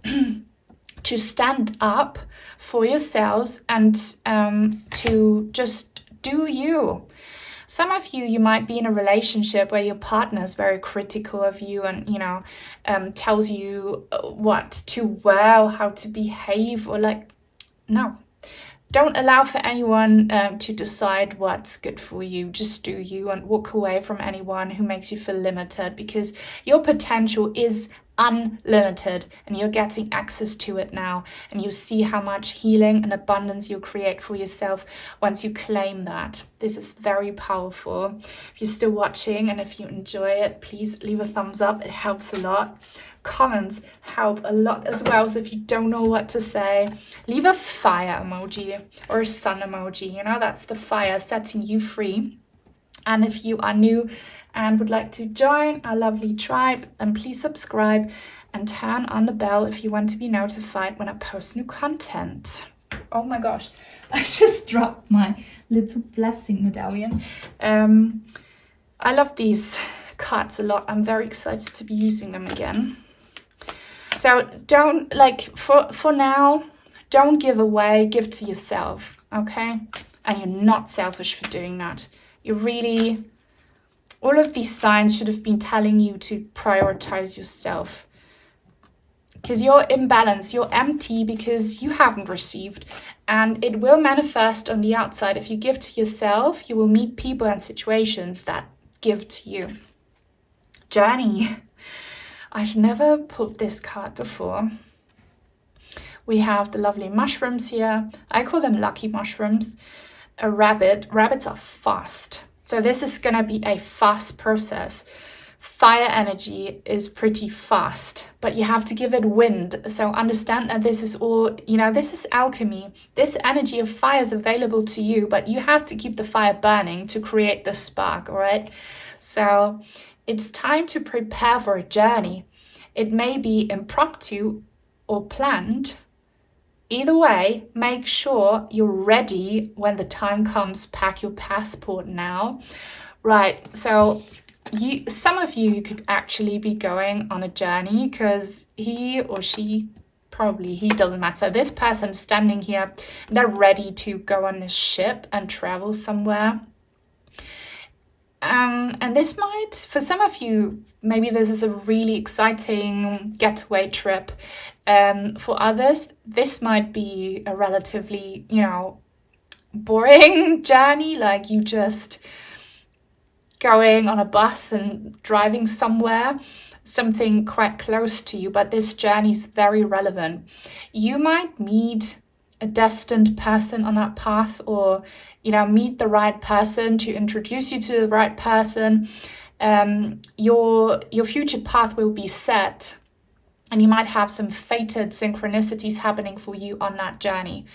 to stand up for yourselves and to just do you. Some of you might be in a relationship where your partner is very critical of you and, tells you what to wear or how to behave, or no. Don't allow for anyone to decide what's good for you. Just do you, and walk away from anyone who makes you feel limited, because your potential is unlimited and you're getting access to it now, and you see how much healing and abundance you'll create for yourself once you claim that. This is very powerful. If you're still watching and if you enjoy it, please leave a thumbs up. It helps a lot. Comments help a lot as well. So if you don't know what to say, leave a fire emoji or a sun emoji. That's the fire setting you free. And if you are new and would like to join our lovely tribe, then please subscribe and turn on the bell if you want to be notified when I post new content. Oh my gosh, I just dropped my little blessing medallion. I love these cards a lot. I'm very excited to be using them again. So don't, like, for now, don't give away, give to yourself, okay? And you're not selfish for doing that. You really, all of these signs should have been telling you to prioritize yourself. Because you're imbalanced, you're empty because you haven't received. And it will manifest on the outside. If you give to yourself, you will meet people and situations that give to you. Journey. I've never pulled this card before. We have the lovely mushrooms here. I call them lucky mushrooms. A rabbit. Rabbits are fast. So this is going to be a fast process. Fire energy is pretty fast, but you have to give it wind. So understand that this is all, this is alchemy. This energy of fire is available to you, but you have to keep the fire burning to create the spark, all right? So it's time to prepare for a journey. It may be impromptu or planned. Either way, make sure you're ready when the time comes. Pack your passport now. Right, so some of you could actually be going on a journey because he or she, probably he, doesn't matter. This person standing here, they're ready to go on this ship and travel somewhere. And this might, for some of you, maybe this is a really exciting getaway trip. For others, this might be a relatively, boring journey, like you just going on a bus and driving somewhere, something quite close to you, but this journey is very relevant. You might meet a destined person on that path, or meet the right person to introduce you to the right person. Your future path will be set, and you might have some fated synchronicities happening for you on that journey.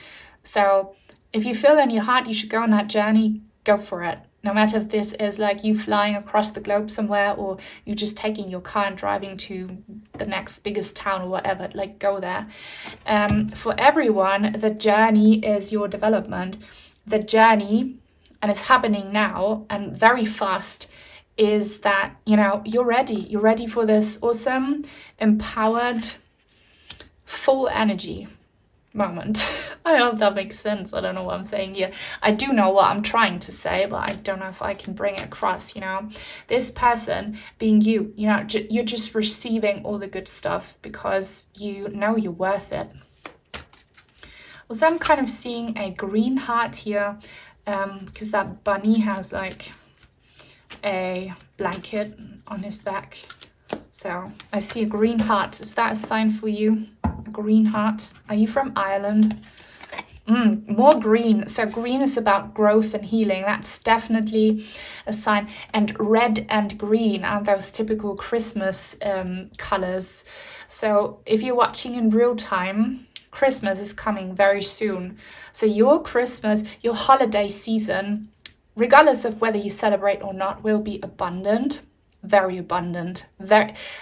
So if you feel in your heart you should go on that journey, go for it. No matter if this is like you flying across the globe somewhere, or you just taking your car and driving to the next biggest town or whatever, like go there. For everyone, the journey is your development. The journey, and it's happening now and very fast, is that, you're ready. You're ready for this awesome, empowered, full energy moment. I hope that makes sense. I don't know what I'm saying here. I do know what I'm trying to say, but I don't know if I can bring it across, This person being you, you're just receiving all the good stuff because you know you're worth it. Also, I'm kind of seeing a green heart here because that bunny has like a blanket on his back. So I see a green heart. Is that a sign for you? A green heart. Are you from Ireland? More green. So green is about growth and healing. That's definitely a sign. And red and green are those typical Christmas colors. So if you're watching in real time, Christmas is coming very soon. So your Christmas, your holiday season, regardless of whether you celebrate or not, will be abundant. Very abundant.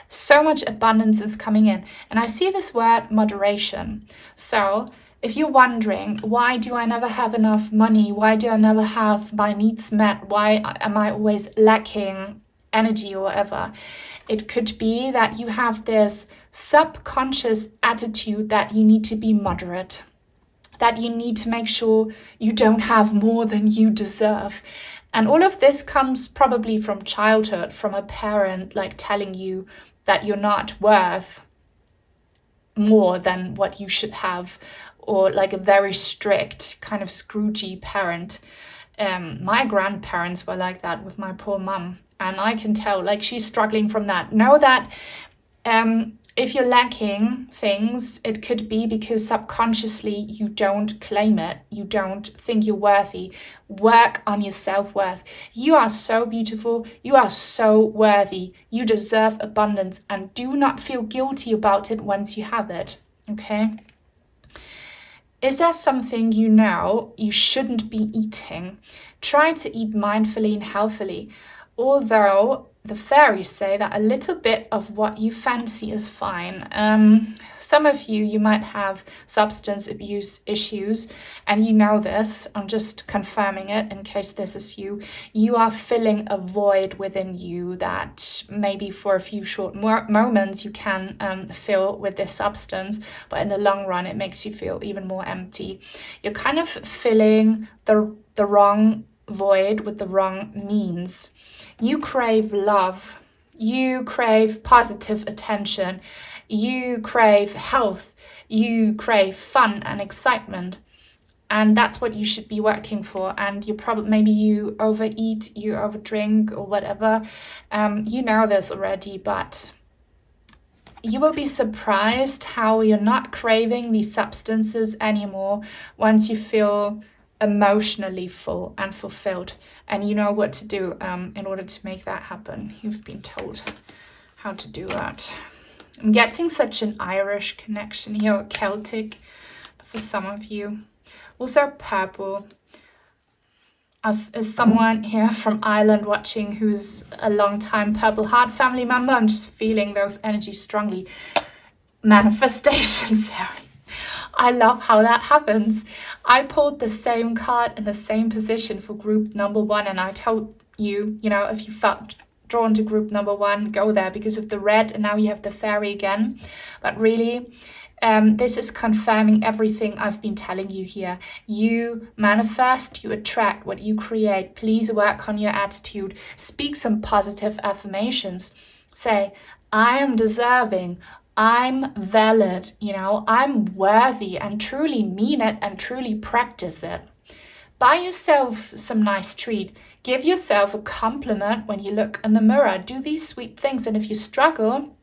So much abundance is coming in. And I see this word moderation. So if you're wondering, why do I never have enough money? Why do I never have my needs met? Why am I always lacking energy or whatever? It could be that you have this subconscious attitude that you need to be moderate, that you need to make sure you don't have more than you deserve. And all of this comes probably from childhood, from a parent like telling you that you're not worth more than what you should have, or like a very strict kind of Scroogey parent. My grandparents were like that with my poor mum, and I can tell like she's struggling from that. Know that if you're lacking things, it could be because subconsciously you don't claim it. You don't think you're worthy. Work on your self-worth. You are so beautiful. You are so worthy. You deserve abundance, and do not feel guilty about it once you have it. Okay? Is there something you shouldn't be eating? Try to eat mindfully and healthily. Although the fairies say that a little bit of what you fancy is fine. Some of you might have substance abuse issues, and you know this. I'm just confirming it in case this is you. You are filling a void within you that maybe for a few short moments you can fill with this substance, but in the long run it makes you feel even more empty. You're kind of filling the wrong void with the wrong means. You crave love, you crave positive attention, you crave health, you crave fun and excitement, and that's what you should be working for. And you probably, maybe you overeat, you overdrink or whatever, you know this already, but you will be surprised how you're not craving these substances anymore once you feel emotionally full and fulfilled, and you know what to do in order to make that happen. You've been told how to do that. I'm getting such an Irish connection here, or Celtic for some of you. Also purple. As someone here from Ireland watching who's a long-time Purple Heart family member, I'm just feeling those energies strongly. Manifestation fairy. I love how that happens. I pulled the same card in the same position for group number 1, and I told you, if you felt drawn to group number 1, go there because of the red, and now you have the fairy again. But really, this is confirming everything I've been telling you here. You manifest, you attract what you create. Please work on your attitude. Speak some positive affirmations. Say, I am deserving. I'm valid, I'm worthy, and truly mean it and truly practice it. Buy yourself some nice treat. Give yourself a compliment when you look in the mirror. Do these sweet things. And if you struggle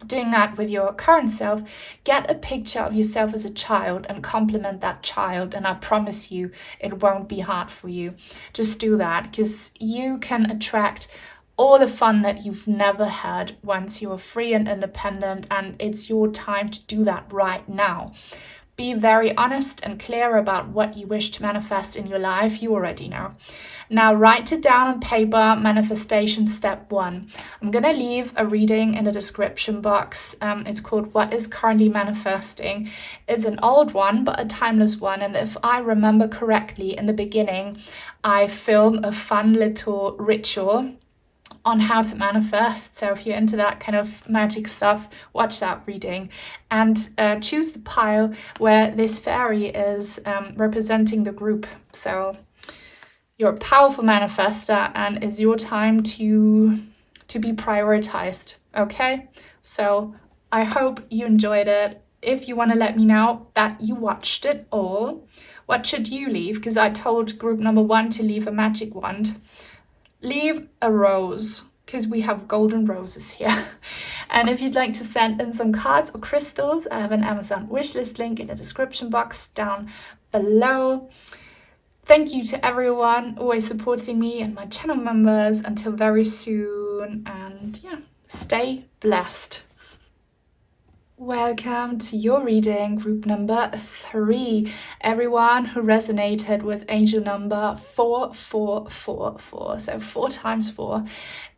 doing that with your current self, get a picture of yourself as a child and compliment that child. And I promise you, it won't be hard for you. Just do that, because you can attract all the fun that you've never had once you're free and independent, and it's your time to do that right now. Be very honest and clear about what you wish to manifest in your life. You already know. Now write it down on paper. Manifestation step 1. I'm going to leave a reading in the description box. It's called What is Currently Manifesting. It's an old one, but a timeless one. And if I remember correctly, in the beginning, I film a fun little ritual on how to manifest. So if you're into that kind of magic stuff, watch that reading and choose the pile where this fairy is representing the group. So you're a powerful manifester, and it's your time to be prioritized. Okay, so I hope you enjoyed it. If you want to let me know that you watched it all, what should you leave? Because I told group number 1 to leave a magic wand. Leave a rose, because we have golden roses here. And if you'd like to send in some cards or crystals, I have an Amazon wishlist link in the description box down below. Thank you to everyone always supporting me and my channel members. Until very soon, and stay blessed. Welcome to your reading, group number 3. Everyone who resonated with angel number 4444. So 4 times 4.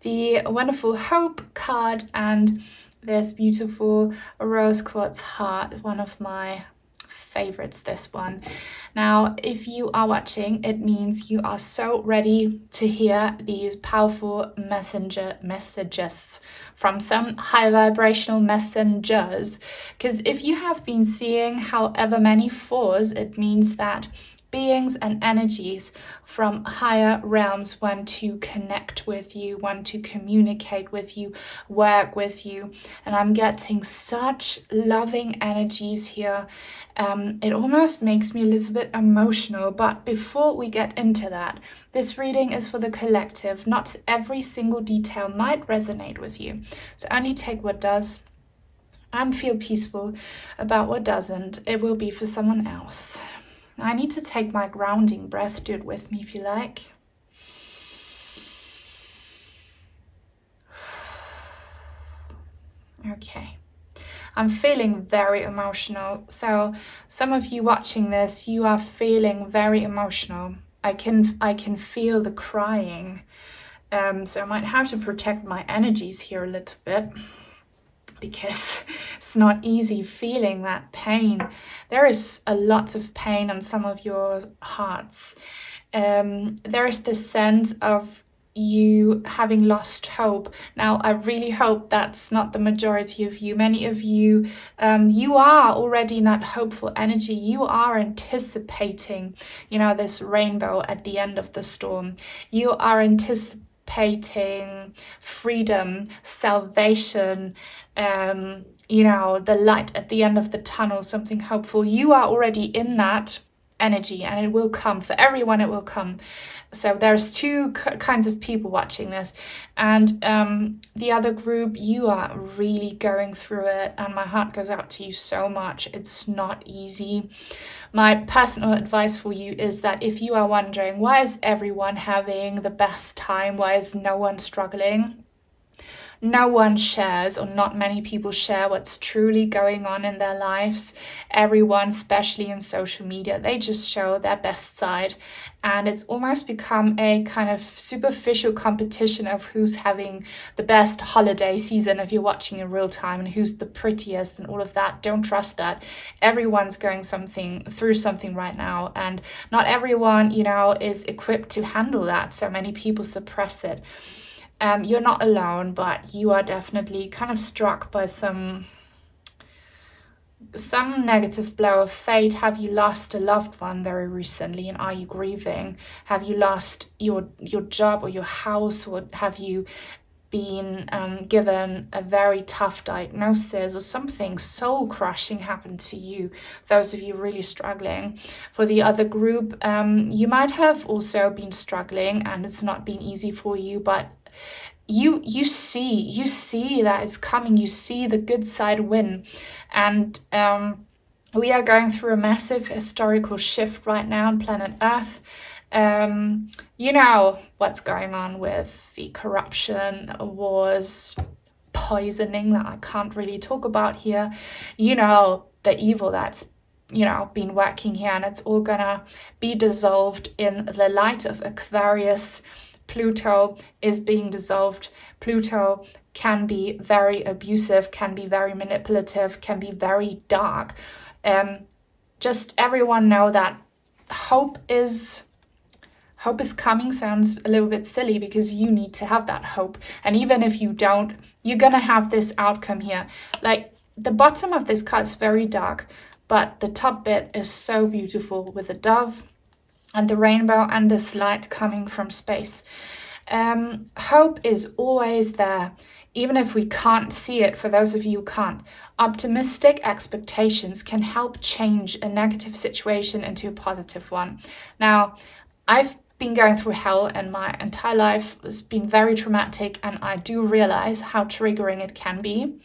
The wonderful hope card and this beautiful rose quartz heart. One of my favorites, this one. Now, if you are watching, it means you are so ready to hear these powerful messages from some high vibrational messengers. Because if you have been seeing however many 4s, it means that beings and energies from higher realms want to connect with you, want to communicate with you, work with you. And I'm getting such loving energies here. It almost makes me a little bit emotional. But before we get into that, this reading is for the collective. Not every single detail might resonate with you. So only take what does and feel peaceful about what doesn't. It will be for someone else. I need to take my grounding breath. Do it with me if you like. Okay. I'm feeling very emotional. So some of you watching this, you are feeling very emotional. I can feel the crying. So I might have to protect my energies here a little bit, because it's not easy feeling that pain. There is a lot of pain on some of your hearts. There is this sense of you having lost hope. Now, I really hope that's not the majority of you. Many of you, you are already in that hopeful energy. You are anticipating, this rainbow at the end of the storm. You are anticipating freedom, salvation, the light at the end of the tunnel, something hopeful. You are already in that energy, and it will come. For everyone, it will come. So there's two kinds of people watching this, and the other group, you are really going through it, and my heart goes out to you so much. It's not easy. My personal advice for you is that if you are wondering, why is everyone having the best time? Why is no one struggling? No one shares, or not many people share, what's truly going on in their lives. Everyone, especially in social media, they just show their best side. And it's almost become a kind of superficial competition of who's having the best holiday season if you're watching in real time, and who's the prettiest and all of that. Don't trust that. Everyone's going through something right now, and not everyone, is equipped to handle that. So many people suppress it. You're not alone, but you are definitely kind of struck by some negative blow of fate. Have you lost a loved one very recently, and are you grieving? Have you lost your job or your house, or have you been given a very tough diagnosis, or something soul crushing happened to you? Those of you really struggling. For the other group, you might have also been struggling, and it's not been easy for you, but you see that it's coming. You see the good side win, and we are going through a massive historical shift right now on planet Earth. You know what's going on with the corruption, wars, poisoning that I can't really talk about here. The evil that's been working here, and it's all gonna be dissolved in the light of Aquarius. Pluto is being dissolved. Pluto can be very abusive, can be very manipulative, can be very dark. Just everyone know that hope is coming. Sounds a little bit silly, because you need to have that hope. And even if you don't, you're gonna have this outcome here. Like, the bottom of this card is very dark, but the top bit is so beautiful, with a dove and the rainbow and this light coming from space. Hope is always there, even if we can't see it. For those of you who can't, optimistic expectations can help change a negative situation into a positive one. Now, I've been going through hell, and my entire life has been very traumatic, and I do realize how triggering it can be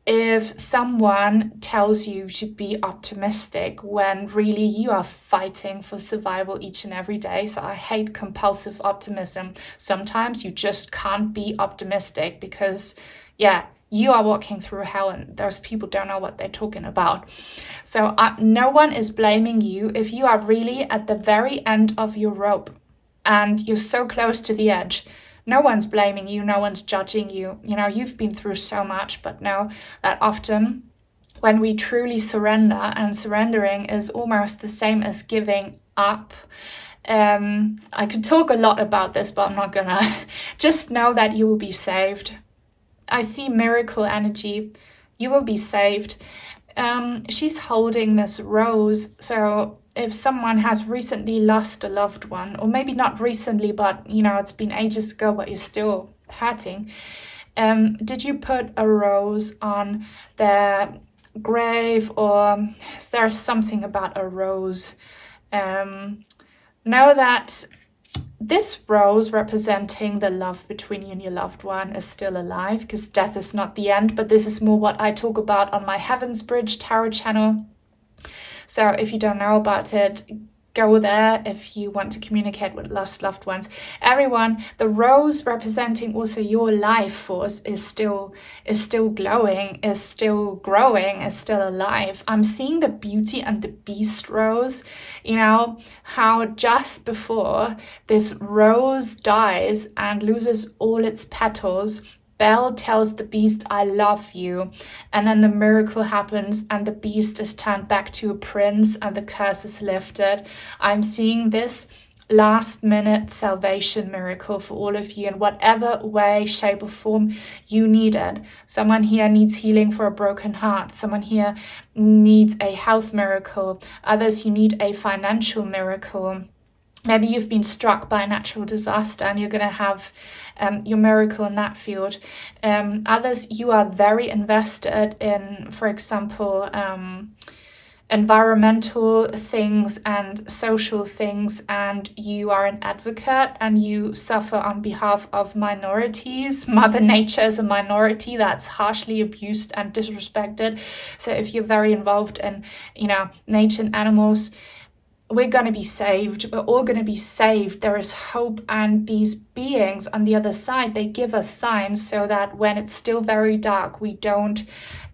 if someone tells you to be optimistic when really you are fighting for survival each and every day. So I hate compulsive optimism. Sometimes you just can't be optimistic because, you are walking through hell, and those people don't know what they're talking about. So no one is blaming you if you are really at the very end of your rope and you're so close to the edge. No one's blaming you, no one's judging you. You've been through so much, but know that often when we truly surrender, and surrendering is almost the same as giving up. I could talk a lot about this, but I'm not gonna. Just know that you will be saved. I see miracle energy. You will be saved. She's holding this rose, so if someone has recently lost a loved one, or maybe not recently, but it's been ages ago, but you're still hurting, did you put a rose on their grave, or is there something about a rose? Know that this rose representing the love between you and your loved one is still alive, because death is not the end, but this is more what I talk about on my Heaven's Bridge Tarot channel. So if you don't know about it, go there if you want to communicate with lost loved ones. Everyone, the rose representing also your life force is still glowing, is still growing, is still alive. I'm seeing the Beauty and the Beast rose, you know, how just before this rose dies and loses all its petals, Belle tells the beast, I love you. And then the miracle happens and the beast is turned back to a prince and the curse is lifted. I'm seeing this last minute salvation miracle for all of you in whatever way, shape or form you need it. Someone here needs healing for a broken heart. Someone here needs a health miracle. Others, you need a financial miracle. Maybe you've been struck by a natural disaster and you're going to have your miracle in that field. Others, you are very invested in, for example, environmental things and social things, and you are an advocate and you suffer on behalf of minorities. Mother Nature is a minority that's harshly abused and disrespected. So if you're very involved in, you know, nature and animals, we're going to be saved. We're all going to be saved. There is hope, and these beings on the other side, they give us signs so that when it's still very dark, we don't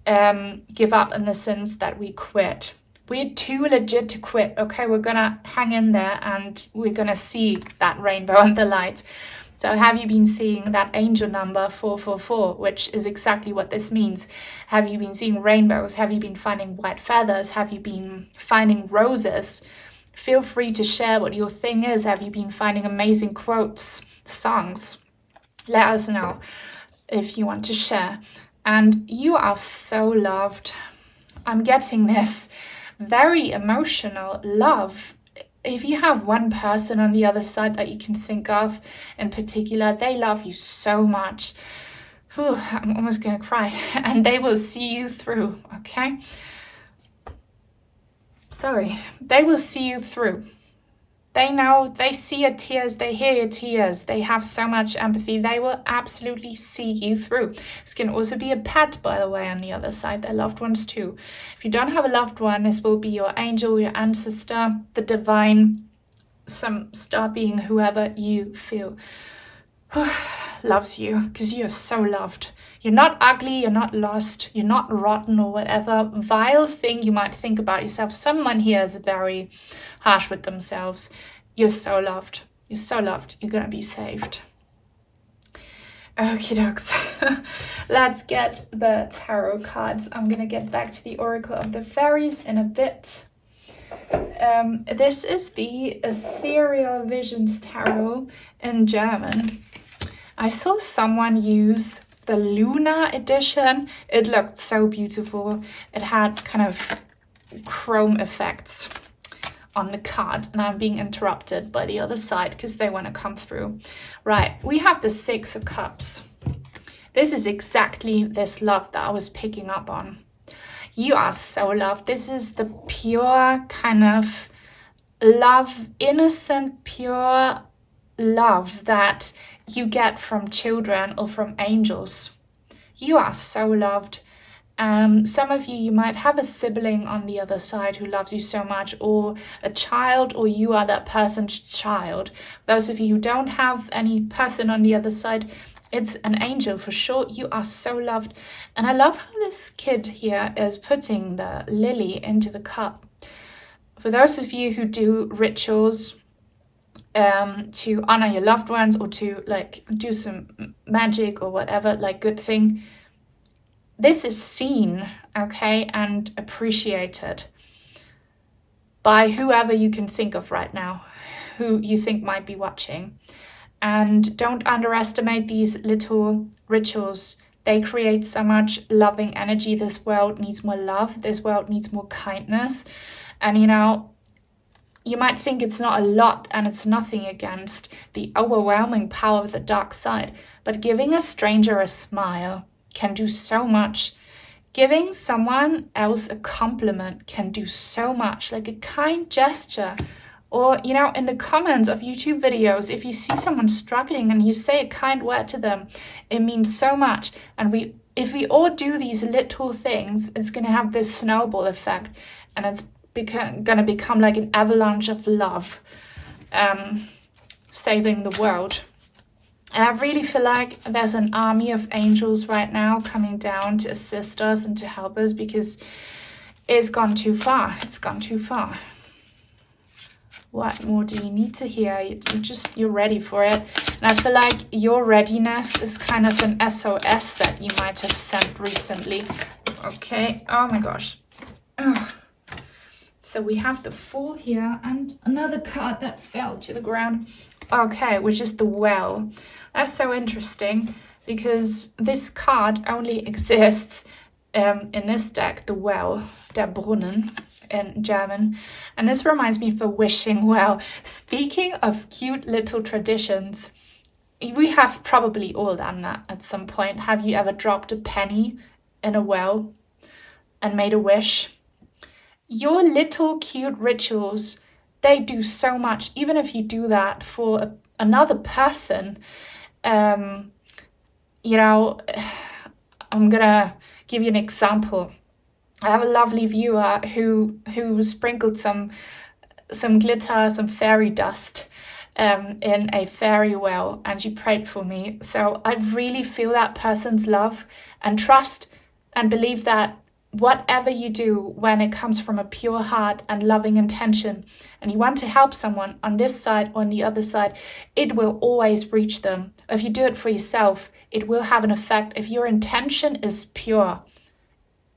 give up in the sense that we quit. We're too legit to quit. Okay, we're going to hang in there and we're going to see that rainbow and the light. So have you been seeing that angel number 444, which is exactly what this means? Have you been seeing rainbows? Have you been finding white feathers? Have you been finding roses? Feel free to share what your thing is. Have you been finding amazing quotes, songs? Let us know if you want to share. And you are so loved. I'm getting this very emotional love. If you have one person on the other side that you can think of in particular, they love you so much. Whew, I'm almost going to cry. And they will see you through, okay? They will see you through. They know, they see your tears, they hear your tears, they have so much empathy, they will absolutely see you through. This can also be a pet, by the way, on the other side, their loved ones too. If you don't have a loved one, this will be your angel, your ancestor, the divine, some star being, whoever you feel loves you, because you're so loved. You're not ugly, you're not lost, you're not rotten or whatever vile thing you might think about yourself. Someone here is very harsh with themselves. You're so loved. You're so loved. You're going to be saved. Okie dokes. Let's get the tarot cards. I'm going to get back to the Oracle of the Fairies in a bit. This is the Ethereal Visions Tarot in German. I saw someone use the Lunar edition. It looked so beautiful. It had kind of chrome effects on the card, and I'm being interrupted by the other side because they want to come through. Right, we have the Six of Cups. This is exactly this love that I was picking up on. You are so loved. This is the pure kind of love, innocent, pure love that you get from children or from angels. You are so loved. Some of you might have a sibling on the other side who loves you so much, or a child, or you are that person's child. Those of you who don't have any person on the other side, it's an angel for sure. You are so loved. And I love how this kid here is putting the lily into the cup. For those of you who do rituals, to honor your loved ones, or to like do some magic or whatever, like good thing, this is seen, okay, and appreciated by whoever you can think of right now, who you think might be watching. And don't underestimate these little rituals. They create so much loving energy. This world needs more love. This world needs more kindness. And you know, you might think it's not a lot and it's nothing against the overwhelming power of the dark side, but giving a stranger a smile can do so much. Giving someone else a compliment can do so much, like a kind gesture. Or, you know, in the comments of YouTube videos, if you see someone struggling and you say a kind word to them, it means so much. And if we all do these little things, it's going to have this snowball effect. And it's gonna become like an avalanche of love, saving the world. And I really feel like there's an army of angels right now coming down to assist us and to help us, because it's gone too far. It's gone too far. What more do you need to hear? You're ready for it. And I feel like your readiness is kind of an SOS that you might have sent recently. Okay. Oh my gosh. Ugh. So we have the Fool here and another card that fell to the ground. Okay, which is the Well. That's so interesting, because this card only exists in this deck, the Well, der Brunnen in German. And this reminds me of a wishing well. Speaking of cute little traditions, we have probably all done that at some point. Have you ever dropped a penny in a well and made a wish? Your little cute rituals, they do so much. Even if you do that for another person, you know, I'm gonna give you an example. I have a lovely viewer who sprinkled some glitter, some fairy dust in a fairy well, and she prayed for me. So I really feel that person's love and trust, and believe that whatever you do, when it comes from a pure heart and loving intention, and you want to help someone on this side or on the other side, it will always reach them. If you do it for yourself, it will have an effect. If your intention is pure,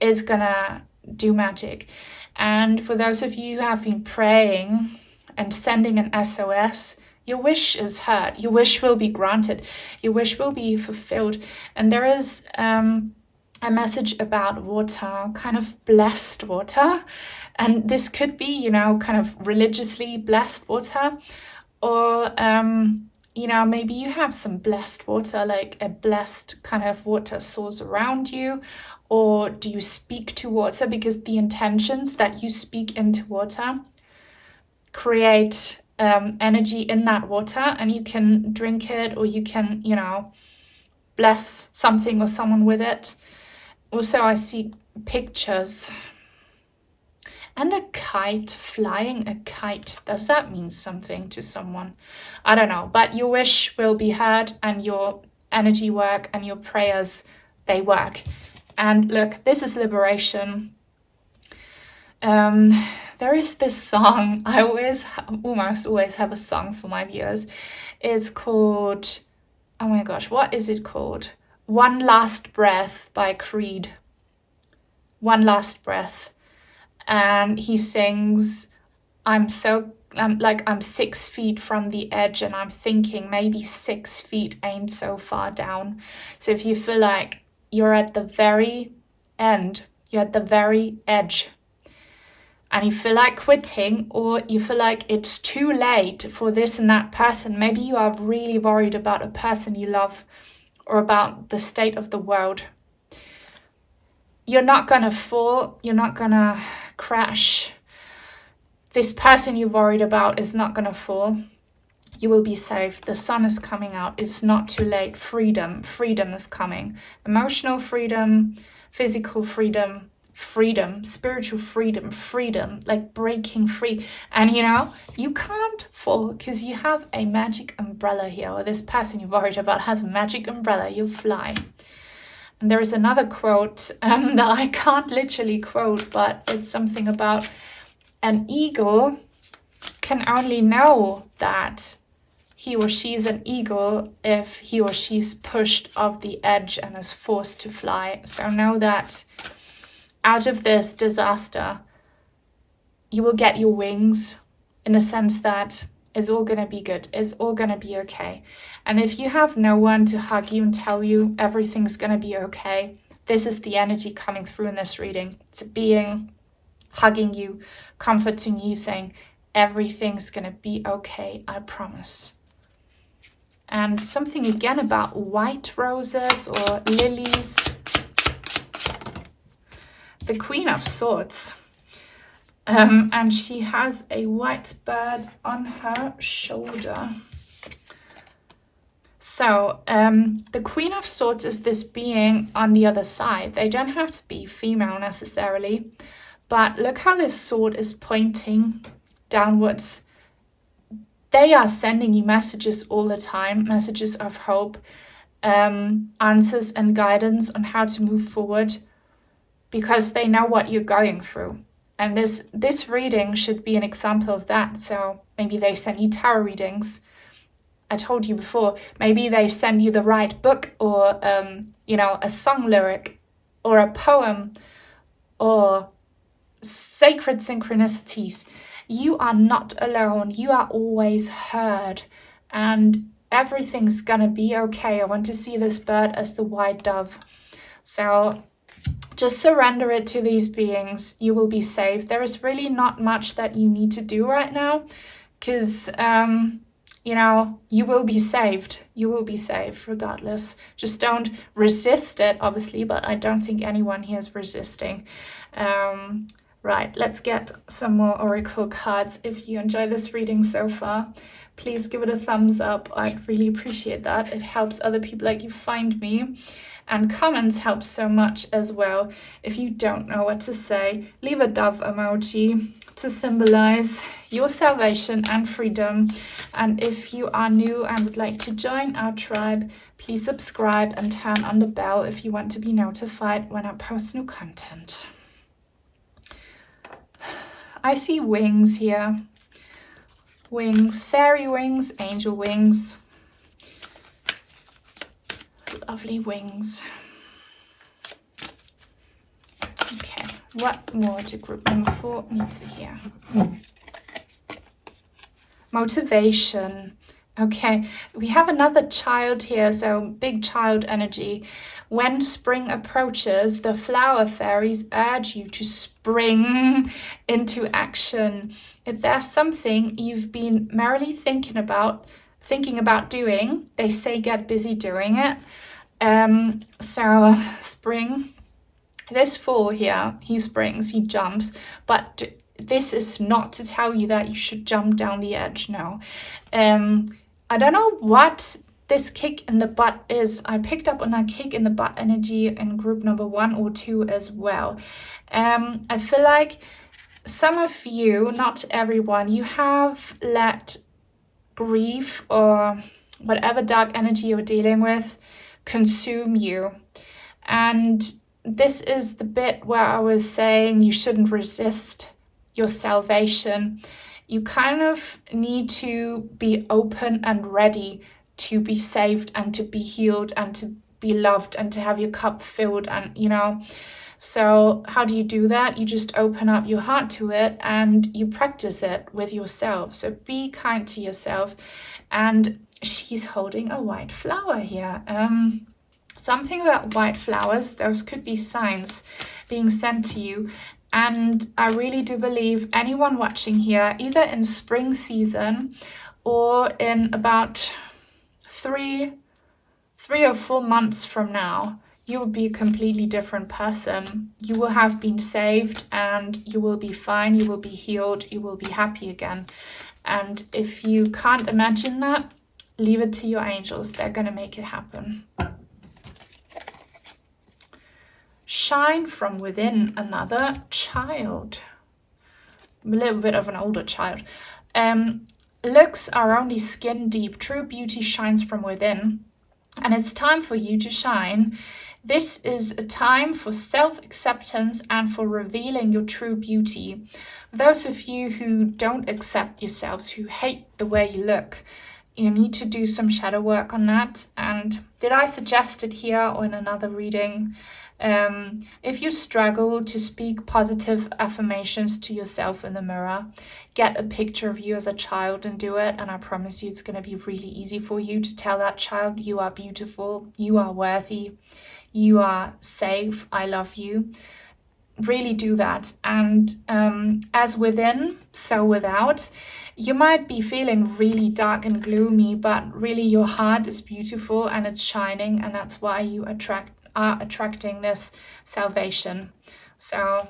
it's gonna do magic. And for those of you who have been praying and sending an SOS, your wish is heard. Your wish will be granted. Your wish will be fulfilled. And there is a message about water, kind of blessed water. And this could be, you know, kind of religiously blessed water, or, you know, maybe you have some blessed water, like a blessed kind of water source around you. Or do you speak to water? Because the intentions that you speak into water create energy in that water, and you can drink it, or you can, you know, bless something or someone with it. Also, I see pictures and a kite, flying a kite. Does that mean something to someone? I don't know, but your wish will be heard, and your energy work and your prayers, they work. And look, this is liberation. There is this song. I almost always have a song for my viewers. It's called, oh my gosh, what is it called? One Last Breath by Creed. One Last Breath. And he sings, I'm 6 feet from the edge, and I'm thinking maybe 6 feet ain't so far down. So if you feel like you're at the very end, you're at the very edge, and you feel like quitting, or you feel like it's too late for this and that person, maybe you are really worried about a person you love, or about the state of the world, you're not gonna fall, you're not gonna crash. This person you're worried about is not gonna fall. You will be saved. The sun is coming out. It's not too late. Freedom is coming. Emotional freedom, physical freedom, spiritual freedom, like breaking free. And you know, you can't fall because you have a magic umbrella here, or this person you're worried about has a magic umbrella. You'll fly. And there is another quote that I can't literally quote, but it's something about an eagle can only know that he or she is an eagle if he or she's pushed off the edge and is forced to fly. So know that out of this disaster, you will get your wings, in the sense that it's all going to be good. It's all going to be okay. And if you have no one to hug you and tell you everything's going to be okay, this is the energy coming through in this reading. It's a being hugging you, comforting you, saying, everything's going to be okay, I promise. And something again about white roses or lilies. The Queen of Swords. And she has a white bird on her shoulder. So the Queen of Swords is this being on the other side. They don't have to be female necessarily, But look how this sword is pointing downwards. They are sending you messages all the time, messages of hope, answers and guidance on how to move forward, because they know what you're going through. And this reading should be an example of that. So maybe they send you tarot readings. I told you before, maybe they send you the right book, or a song lyric, or a poem, or sacred synchronicities. You are not alone. You are always heard, and everything's gonna be okay. I want to see this bird as the white dove. So just surrender it to these beings. You will be saved. There is really not much that you need to do right now, because you will be saved. You will be saved regardless. Just don't resist it, obviously, but I don't think anyone here is resisting. Right, let's get some more oracle cards. If you enjoy this reading so far, please give it a thumbs up. I'd really appreciate that. It helps other people like you find me. And comments help so much as well. If you don't know what to say, leave a dove emoji to symbolize your salvation and freedom. And if you are new and would like to join our tribe, please subscribe and turn on the bell if you want to be notified when I post new content. I see wings here. Wings, fairy wings, angel wings. Lovely wings. Okay, what more do group number 4 need to hear? Motivation. Okay, we have another child here, so big child energy. When spring approaches, the flower fairies urge you to spring into action. If there's something you've been merrily thinking about doing, they say get busy doing it. So spring, this 4 here, he springs, he jumps, but this is not to tell you that you should jump down the edge, no. I don't know what this kick in the butt is. I picked up on that kick in the butt energy in group number 1 or 2 as well. I feel like some of you, not everyone, you have let grief or whatever dark energy you're dealing with consume you. And this is the bit where I was saying you shouldn't resist your salvation. You kind of need to be open and ready to be saved and to be healed and to be loved and to have your cup filled, and so how do you do that? You just open up your heart to it and you practice it with yourself. So be kind to yourself. And she's holding a white flower here. Something about white flowers, those could be signs being sent to you. And I really do believe anyone watching here, either in spring season or in about 3 or 4 months from now, you will be a completely different person. You will have been saved and you will be fine, you will be healed, you will be happy again. And if you can't imagine that, leave it to your angels. They're going to make it happen. Shine from within, another child. A little bit of an older child. Looks are only skin deep. True beauty shines from within. And it's time for you to shine. This is a time for self-acceptance and for revealing your true beauty. Those of you who don't accept yourselves, who hate the way you look, you need to do some shadow work on that. And did I suggest it here or in another reading? If you struggle to speak positive affirmations to yourself in the mirror, get a picture of you as a child and do it. And I promise you it's going to be really easy for you to tell that child you are beautiful, you are worthy, you are safe, I love you. Really do that. And as within, so without. You might be feeling really dark and gloomy, but really your heart is beautiful and it's shining, and that's why you are attracting this salvation. So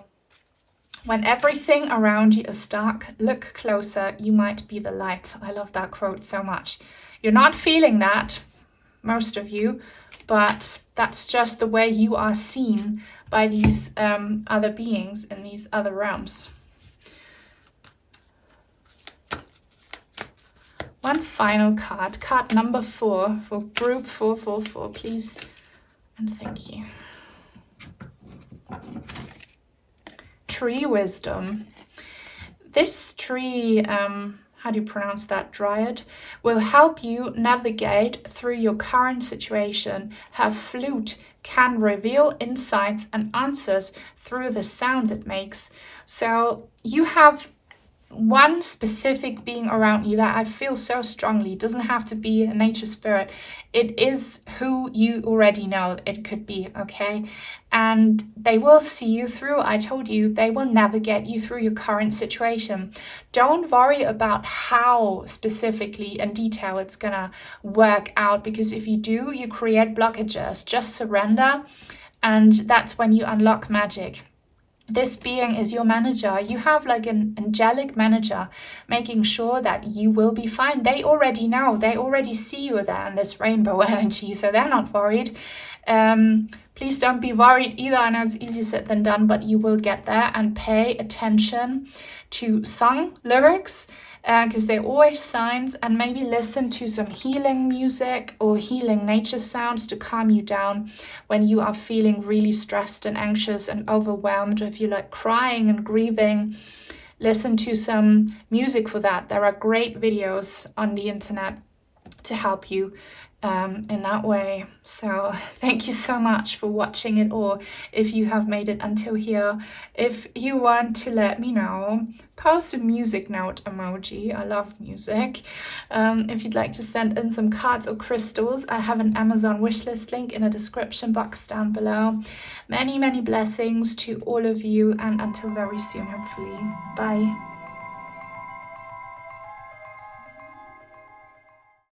when everything around you is dark, look closer, you might be the light. I love that quote so much. You're not feeling that, most of you, but that's just the way you are seen by these other beings in these other realms. One final card, card number 4 for group 444, please, and thank you. Tree wisdom. This tree, how do you pronounce that, dryad, will help you navigate through your current situation. Her flute can reveal insights and answers through the sounds it makes. So you have one specific being around you that I feel so strongly. It doesn't have to be a nature spirit. It is who you already know it could be, okay? And they will see you through. I told you, they will navigate you through your current situation. Don't worry about how specifically in detail it's gonna work out, because if you do, you create blockages. Just surrender, and that's when you unlock magic. This being is your manager. You have like an angelic manager making sure that you will be fine. They already know. They already see you there in this rainbow energy, so they're not worried. Please don't be worried either. I know it's easier said than done, but you will get there. And pay attention to song lyrics, because they're always signs, and maybe listen to some healing music or healing nature sounds to calm you down when you are feeling really stressed and anxious and overwhelmed. Or if you're like crying and grieving, listen to some music for that. There are great videos on the internet to help you in that way. So thank you so much for watching it all. If you have made it until here, if you want to let me know, post a music note emoji. I love music. If you'd like to send in some cards or crystals, I have an Amazon wishlist link in the description box down below. Many blessings to all of you, and until very soon, hopefully. Bye.